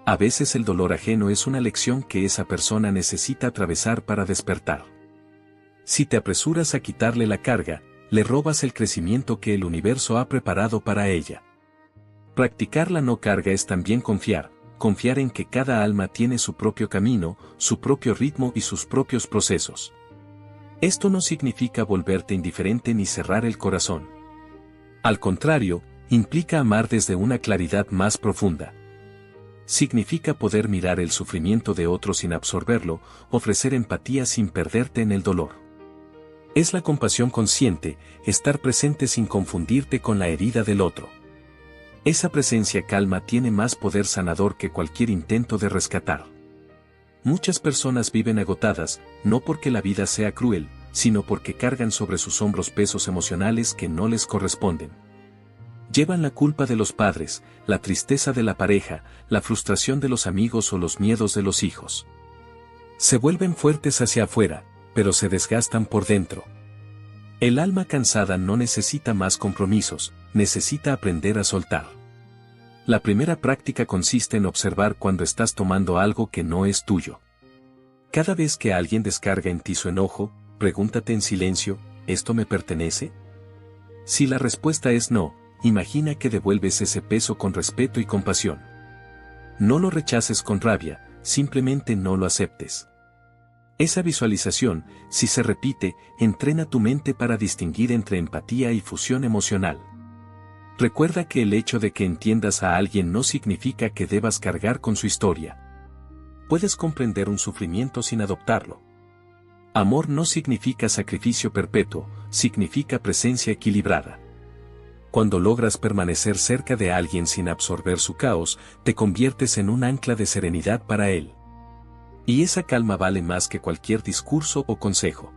A veces el dolor ajeno es una lección que esa persona necesita atravesar para despertar. Si te apresuras a quitarle la carga, le robas el crecimiento que el universo ha preparado para ella. Practicar la no carga es también confiar en que cada alma tiene su propio camino, su propio ritmo y sus propios procesos. Esto no significa volverte indiferente ni cerrar el corazón. Al contrario, implica amar desde una claridad más profunda. Significa poder mirar el sufrimiento de otro sin absorberlo, ofrecer empatía sin perderte en el dolor. Es la compasión consciente, estar presente sin confundirte con la herida del otro. Esa presencia calma tiene más poder sanador que cualquier intento de rescatar. Muchas personas viven agotadas, no porque la vida sea cruel, sino porque cargan sobre sus hombros pesos emocionales que no les corresponden. Llevan la culpa de los padres, la tristeza de la pareja, la frustración de los amigos o los miedos de los hijos. Se vuelven fuertes hacia afuera, pero se desgastan por dentro. El alma cansada no necesita más compromisos, necesita aprender a soltar. La primera práctica consiste en observar cuando estás tomando algo que no es tuyo. Cada vez que alguien descarga en ti su enojo, pregúntate en silencio, ¿esto me pertenece? Si la respuesta es no, imagina que devuelves ese peso con respeto y compasión. No lo rechaces con rabia, simplemente no lo aceptes. Esa visualización, si se repite, entrena tu mente para distinguir entre empatía y fusión emocional. Recuerda que el hecho de que entiendas a alguien no significa que debas cargar con su historia. Puedes comprender un sufrimiento sin adoptarlo. Amor no significa sacrificio perpetuo, significa presencia equilibrada. Cuando logras permanecer cerca de alguien sin absorber su caos, te conviertes en un ancla de serenidad para él. Y esa calma vale más que cualquier discurso o consejo.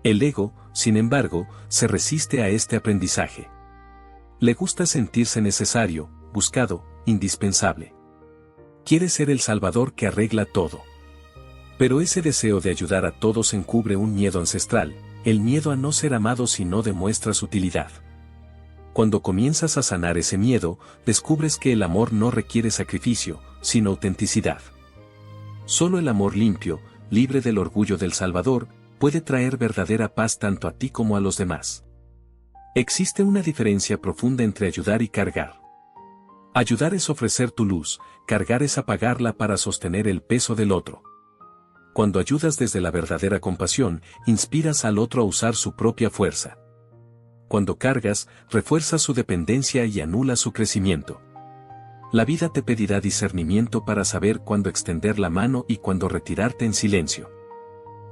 El ego, sin embargo, se resiste a este aprendizaje. Le gusta sentirse necesario, buscado, indispensable. Quiere ser el salvador que arregla todo. Pero ese deseo de ayudar a todos encubre un miedo ancestral, el miedo a no ser amado si no demuestras utilidad. Cuando comienzas a sanar ese miedo, descubres que el amor no requiere sacrificio, sino autenticidad. Solo el amor limpio, libre del orgullo del Salvador, puede traer verdadera paz tanto a ti como a los demás. Existe una diferencia profunda entre ayudar y cargar. Ayudar es ofrecer tu luz, cargar es apagarla para sostener el peso del otro. Cuando ayudas desde la verdadera compasión, inspiras al otro a usar su propia fuerza. Cuando cargas, refuerzas su dependencia y anulas su crecimiento. La vida te pedirá discernimiento para saber cuándo extender la mano y cuándo retirarte en silencio.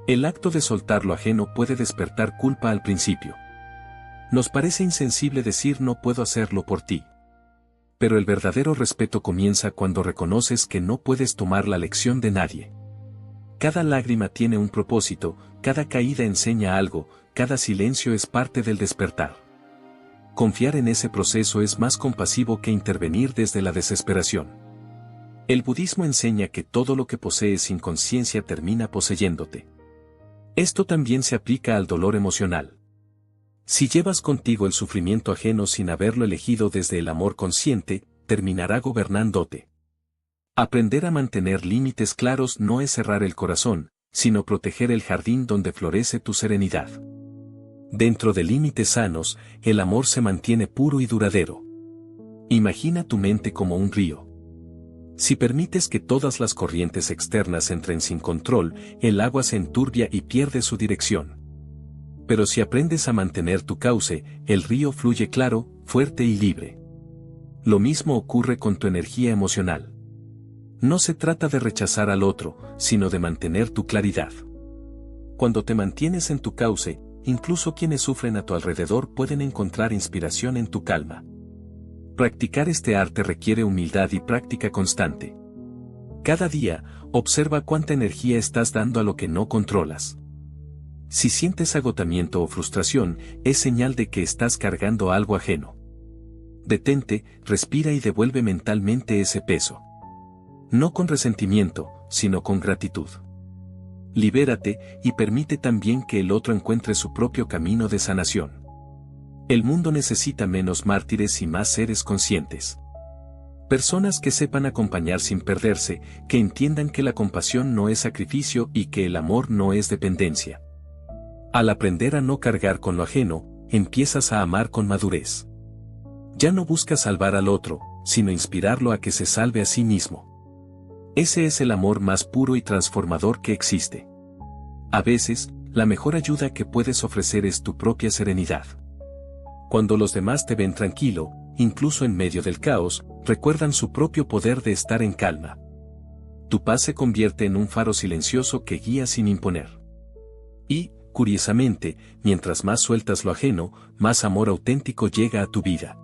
El acto de soltar lo ajeno puede despertar culpa al principio. Nos parece insensible decir no puedo hacerlo por ti. Pero el verdadero respeto comienza cuando reconoces que no puedes tomar la lección de nadie. Cada lágrima tiene un propósito, cada caída enseña algo, cada silencio es parte del despertar. Confiar en ese proceso es más compasivo que intervenir desde la desesperación. El budismo enseña que todo lo que posees sin conciencia termina poseyéndote. Esto también se aplica al dolor emocional. Si llevas contigo el sufrimiento ajeno sin haberlo elegido desde el amor consciente, terminará gobernándote. Aprender a mantener límites claros no es cerrar el corazón, sino proteger el jardín donde florece tu serenidad. Dentro de límites sanos, el amor se mantiene puro y duradero. Imagina tu mente como un río. Si permites que todas las corrientes externas entren sin control, el agua se enturbia y pierde su dirección. Pero si aprendes a mantener tu cauce, el río fluye claro, fuerte y libre. Lo mismo ocurre con tu energía emocional. No se trata de rechazar al otro, sino de mantener tu claridad. Cuando te mantienes en tu cauce, incluso quienes sufren a tu alrededor pueden encontrar inspiración en tu calma. Practicar este arte requiere humildad y práctica constante. Cada día, observa cuánta energía estás dando a lo que no controlas. Si sientes agotamiento o frustración, es señal de que estás cargando algo ajeno. Detente, respira y devuelve mentalmente ese peso. No con resentimiento, sino con gratitud. Libérate y permite también que el otro encuentre su propio camino de sanación. El mundo necesita menos mártires y más seres conscientes. Personas que sepan acompañar sin perderse, que entiendan que la compasión no es sacrificio y que el amor no es dependencia. Al aprender a no cargar con lo ajeno, empiezas a amar con madurez. Ya no buscas salvar al otro, sino inspirarlo a que se salve a sí mismo. Ese es el amor más puro y transformador que existe. A veces, la mejor ayuda que puedes ofrecer es tu propia serenidad. Cuando los demás te ven tranquilo, incluso en medio del caos, recuerdan su propio poder de estar en calma. Tu paz se convierte en un faro silencioso que guía sin imponer. Y, curiosamente, mientras más sueltas lo ajeno, más amor auténtico llega a tu vida.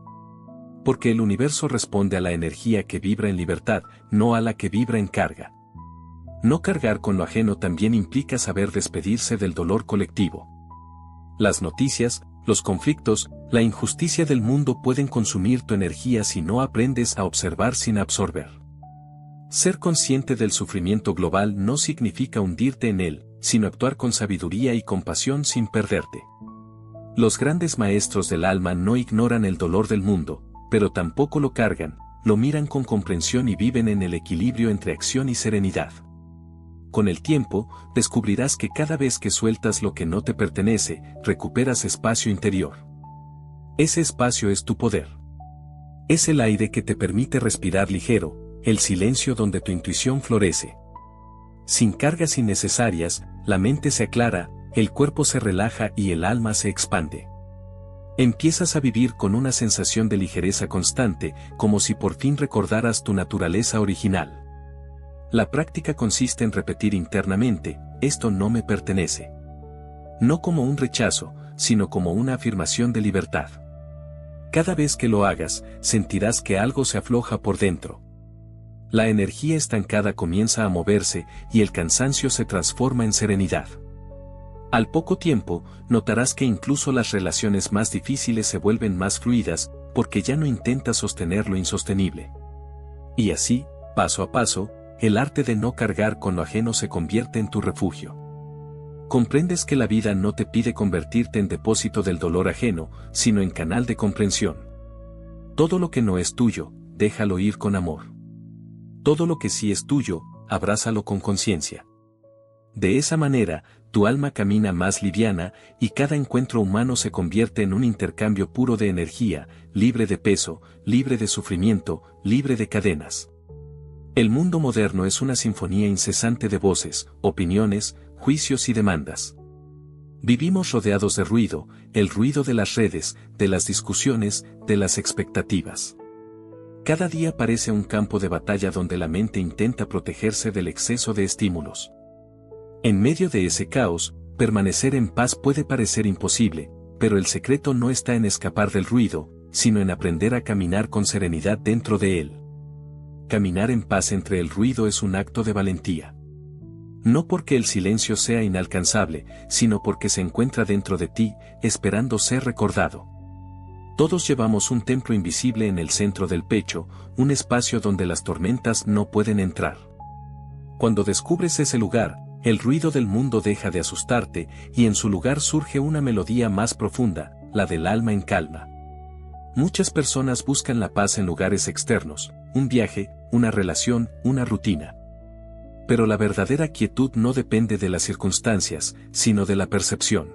Porque el universo responde a la energía que vibra en libertad, no a la que vibra en carga. No cargar con lo ajeno también implica saber despedirse del dolor colectivo. Las noticias, los conflictos, la injusticia del mundo pueden consumir tu energía si no aprendes a observar sin absorber. Ser consciente del sufrimiento global no significa hundirte en él, sino actuar con sabiduría y compasión sin perderte. Los grandes maestros del alma no ignoran el dolor del mundo, pero tampoco lo cargan, lo miran con comprensión y viven en el equilibrio entre acción y serenidad. Con el tiempo, descubrirás que cada vez que sueltas lo que no te pertenece, recuperas espacio interior. Ese espacio es tu poder. Es el aire que te permite respirar ligero, el silencio donde tu intuición florece. Sin cargas innecesarias, la mente se aclara, el cuerpo se relaja y el alma se expande. Empiezas a vivir con una sensación de ligereza constante, como si por fin recordaras tu naturaleza original. La práctica consiste en repetir internamente, esto no me pertenece. No como un rechazo, sino como una afirmación de libertad. Cada vez que lo hagas, sentirás que algo se afloja por dentro. La energía estancada comienza a moverse y el cansancio se transforma en serenidad. Al poco tiempo, notarás que incluso las relaciones más difíciles se vuelven más fluidas, porque ya no intentas sostener lo insostenible. Y así, paso a paso, el arte de no cargar con lo ajeno se convierte en tu refugio. Comprendes que la vida no te pide convertirte en depósito del dolor ajeno, sino en canal de comprensión. Todo lo que no es tuyo, déjalo ir con amor. Todo lo que sí es tuyo, abrázalo con conciencia. De esa manera, tu alma camina más liviana y cada encuentro humano se convierte en un intercambio puro de energía, libre de peso, libre de sufrimiento, libre de cadenas. El mundo moderno es una sinfonía incesante de voces, opiniones, juicios y demandas. Vivimos rodeados de ruido, el ruido de las redes, de las discusiones, de las expectativas. Cada día parece un campo de batalla donde la mente intenta protegerse del exceso de estímulos. En medio de ese caos, permanecer en paz puede parecer imposible, pero el secreto no está en escapar del ruido, sino en aprender a caminar con serenidad dentro de él. Caminar en paz entre el ruido es un acto de valentía. No porque el silencio sea inalcanzable, sino porque se encuentra dentro de ti, esperando ser recordado. Todos llevamos un templo invisible en el centro del pecho, un espacio donde las tormentas no pueden entrar. Cuando descubres ese lugar, el ruido del mundo deja de asustarte y en su lugar surge una melodía más profunda, la del alma en calma. Muchas personas buscan la paz en lugares externos, un viaje, una relación, una rutina. Pero la verdadera quietud no depende de las circunstancias, sino de la percepción.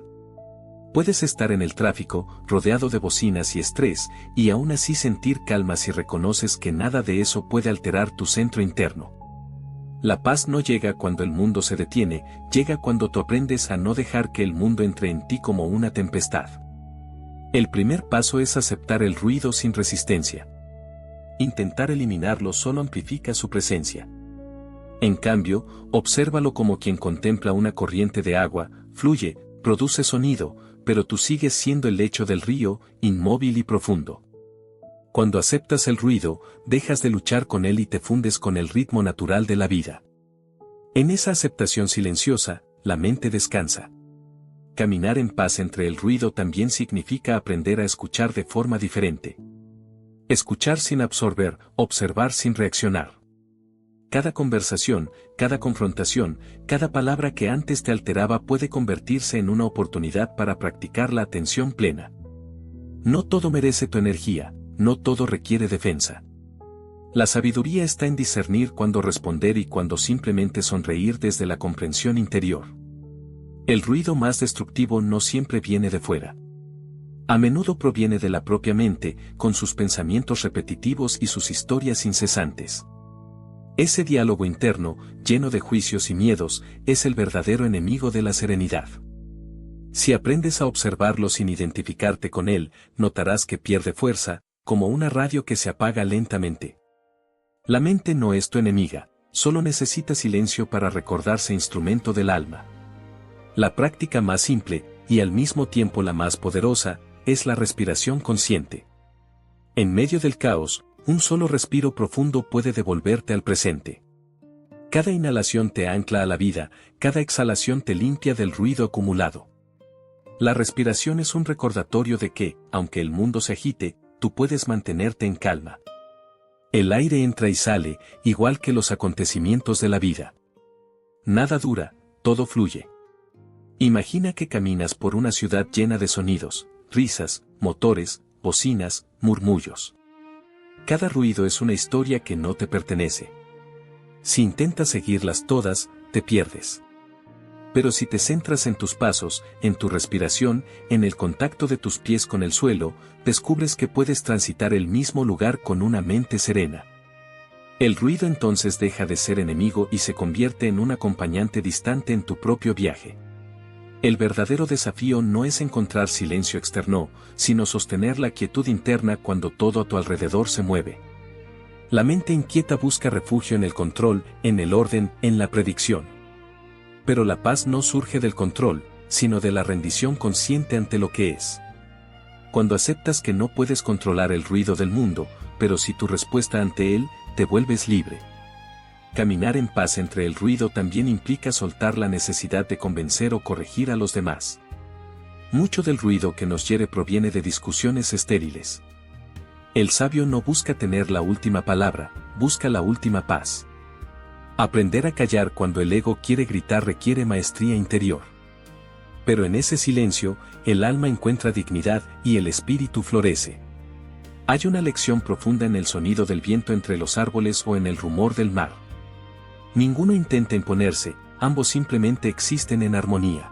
Puedes estar en el tráfico, rodeado de bocinas y estrés, y aún así sentir calma si reconoces que nada de eso puede alterar tu centro interno. La paz no llega cuando el mundo se detiene, llega cuando tú aprendes a no dejar que el mundo entre en ti como una tempestad. El primer paso es aceptar el ruido sin resistencia. Intentar eliminarlo solo amplifica su presencia. En cambio, obsérvalo como quien contempla una corriente de agua, fluye, produce sonido, pero tú sigues siendo el lecho del río, inmóvil y profundo. Cuando aceptas el ruido, dejas de luchar con él y te fundes con el ritmo natural de la vida. En esa aceptación silenciosa, la mente descansa. Caminar en paz entre el ruido también significa aprender a escuchar de forma diferente. Escuchar sin absorber, observar sin reaccionar. Cada conversación, cada confrontación, cada palabra que antes te alteraba puede convertirse en una oportunidad para practicar la atención plena. No todo merece tu energía, no todo requiere defensa. La sabiduría está en discernir cuándo responder y cuándo simplemente sonreír desde la comprensión interior. El ruido más destructivo no siempre viene de fuera. A menudo proviene de la propia mente, con sus pensamientos repetitivos y sus historias incesantes. Ese diálogo interno, lleno de juicios y miedos, es el verdadero enemigo de la serenidad. Si aprendes a observarlo sin identificarte con él, notarás que pierde fuerza, como una radio que se apaga lentamente. La mente no es tu enemiga, solo necesita silencio para recordarse instrumento del alma. La práctica más simple, y al mismo tiempo la más poderosa, es la respiración consciente. En medio del caos, un solo respiro profundo puede devolverte al presente. Cada inhalación te ancla a la vida, cada exhalación te limpia del ruido acumulado. La respiración es un recordatorio de que, aunque el mundo se agite, tú puedes mantenerte en calma. El aire entra y sale, igual que los acontecimientos de la vida. Nada dura, todo fluye. Imagina que caminas por una ciudad llena de sonidos, risas, motores, bocinas, murmullos. Cada ruido es una historia que no te pertenece. Si intentas seguirlas todas, te pierdes. Pero si te centras en tus pasos, en tu respiración, en el contacto de tus pies con el suelo, descubres que puedes transitar el mismo lugar con una mente serena. El ruido entonces deja de ser enemigo y se convierte en un acompañante distante en tu propio viaje. El verdadero desafío no es encontrar silencio externo, sino sostener la quietud interna cuando todo a tu alrededor se mueve. La mente inquieta busca refugio en el control, en el orden, en la predicción. Pero la paz no surge del control, sino de la rendición consciente ante lo que es. Cuando aceptas que no puedes controlar el ruido del mundo, pero sí tu respuesta ante él, te vuelves libre. Caminar en paz entre el ruido también implica soltar la necesidad de convencer o corregir a los demás. Mucho del ruido que nos hiere proviene de discusiones estériles. El sabio no busca tener la última palabra, busca la última paz. Aprender a callar cuando el ego quiere gritar requiere maestría interior. Pero en ese silencio, el alma encuentra dignidad y el espíritu florece. Hay una lección profunda en el sonido del viento entre los árboles o en el rumor del mar. Ninguno intenta imponerse, ambos simplemente existen en armonía.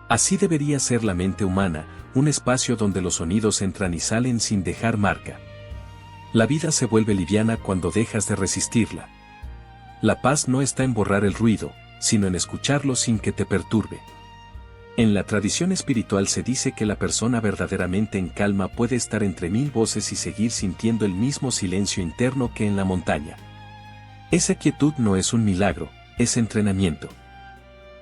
Así debería ser la mente humana, un espacio donde los sonidos entran y salen sin dejar marca. La vida se vuelve liviana cuando dejas de resistirla. La paz no está en borrar el ruido, sino en escucharlo sin que te perturbe. En la tradición espiritual se dice que la persona verdaderamente en calma puede estar entre 1000 voces y seguir sintiendo el mismo silencio interno que en la montaña. Esa quietud no es un milagro, es entrenamiento.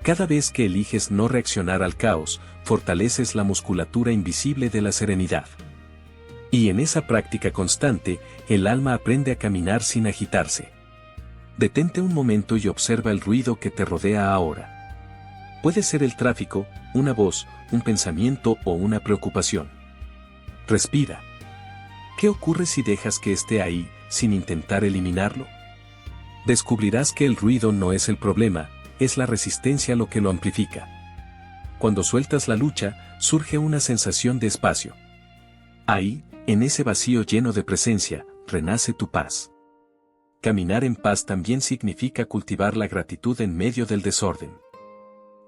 Cada vez que eliges no reaccionar al caos, fortaleces la musculatura invisible de la serenidad. Y en esa práctica constante, el alma aprende a caminar sin agitarse. Detente un momento y observa el ruido que te rodea ahora. Puede ser el tráfico, una voz, un pensamiento o una preocupación. Respira. ¿Qué ocurre si dejas que esté ahí, sin intentar eliminarlo? Descubrirás que el ruido no es el problema, es la resistencia lo que lo amplifica. Cuando sueltas la lucha, surge una sensación de espacio. Ahí, en ese vacío lleno de presencia, renace tu paz. Caminar en paz también significa cultivar la gratitud en medio del desorden.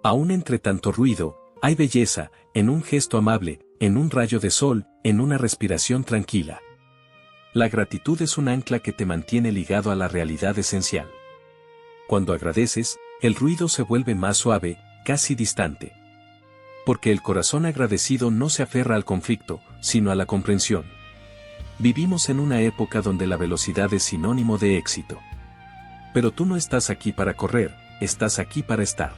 Aún entre tanto ruido, hay belleza, en un gesto amable, en un rayo de sol, en una respiración tranquila. La gratitud es un ancla que te mantiene ligado a la realidad esencial. Cuando agradeces, el ruido se vuelve más suave, casi distante. Porque el corazón agradecido no se aferra al conflicto, sino a la comprensión. Vivimos en una época donde la velocidad es sinónimo de éxito. Pero tú no estás aquí para correr, estás aquí para estar.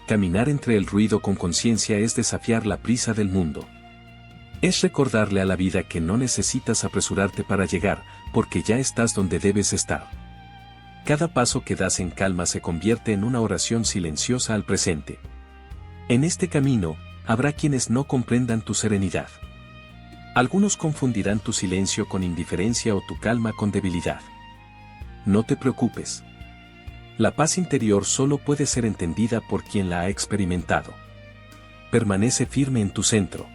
Caminar entre el ruido con conciencia es desafiar la prisa del mundo. Es recordarle a la vida que no necesitas apresurarte para llegar, porque ya estás donde debes estar. Cada paso que das en calma se convierte en una oración silenciosa al presente. En este camino, habrá quienes no comprendan tu serenidad. Algunos confundirán tu silencio con indiferencia o tu calma con debilidad. No te preocupes. La paz interior solo puede ser entendida por quien la ha experimentado. Permanece firme en tu centro.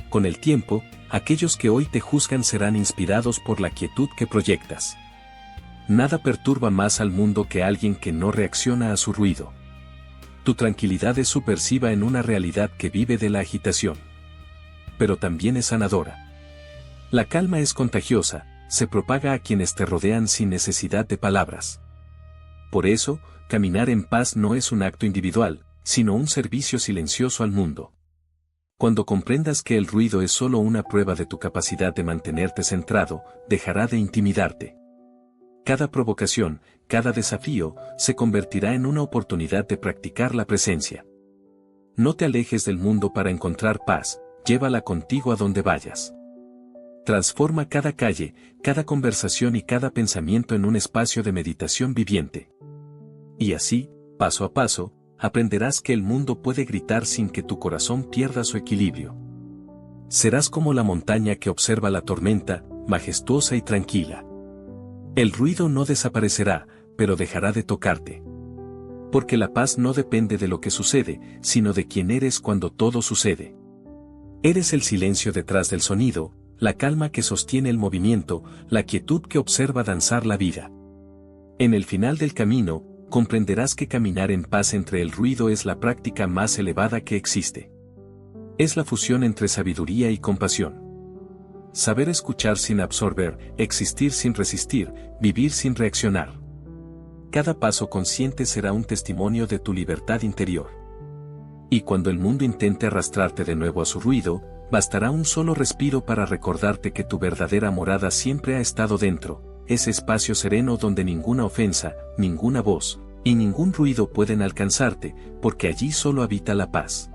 Con el tiempo, aquellos que hoy te juzgan serán inspirados por la quietud que proyectas. Nada perturba más al mundo que alguien que no reacciona a su ruido. Tu tranquilidad es subversiva en una realidad que vive de la agitación. Pero también es sanadora. La calma es contagiosa, se propaga a quienes te rodean sin necesidad de palabras. Por eso, caminar en paz no es un acto individual, sino un servicio silencioso al mundo. Cuando comprendas que el ruido es solo una prueba de tu capacidad de mantenerte centrado, dejará de intimidarte. Cada provocación, cada desafío, se convertirá en una oportunidad de practicar la presencia. No te alejes del mundo para encontrar paz, llévala contigo a donde vayas. Transforma cada calle, cada conversación y cada pensamiento en un espacio de meditación viviente. Y así, paso a paso, aprenderás que el mundo puede gritar sin que tu corazón pierda su equilibrio. Serás como la montaña que observa la tormenta, majestuosa y tranquila. El ruido no desaparecerá, pero dejará de tocarte. Porque la paz no depende de lo que sucede, sino de quién eres cuando todo sucede. Eres el silencio detrás del sonido, la calma que sostiene el movimiento, la quietud que observa danzar la vida. En el final del camino, comprenderás que caminar en paz entre el ruido es la práctica más elevada que existe. Es la fusión entre sabiduría y compasión. Saber escuchar sin absorber, existir sin resistir, vivir sin reaccionar. Cada paso consciente será un testimonio de tu libertad interior. Y cuando el mundo intente arrastrarte de nuevo a su ruido, bastará un solo respiro para recordarte que tu verdadera morada siempre ha estado dentro, ese espacio sereno donde ninguna ofensa, ninguna voz, y ningún ruido pueden alcanzarte, porque allí solo habita la paz.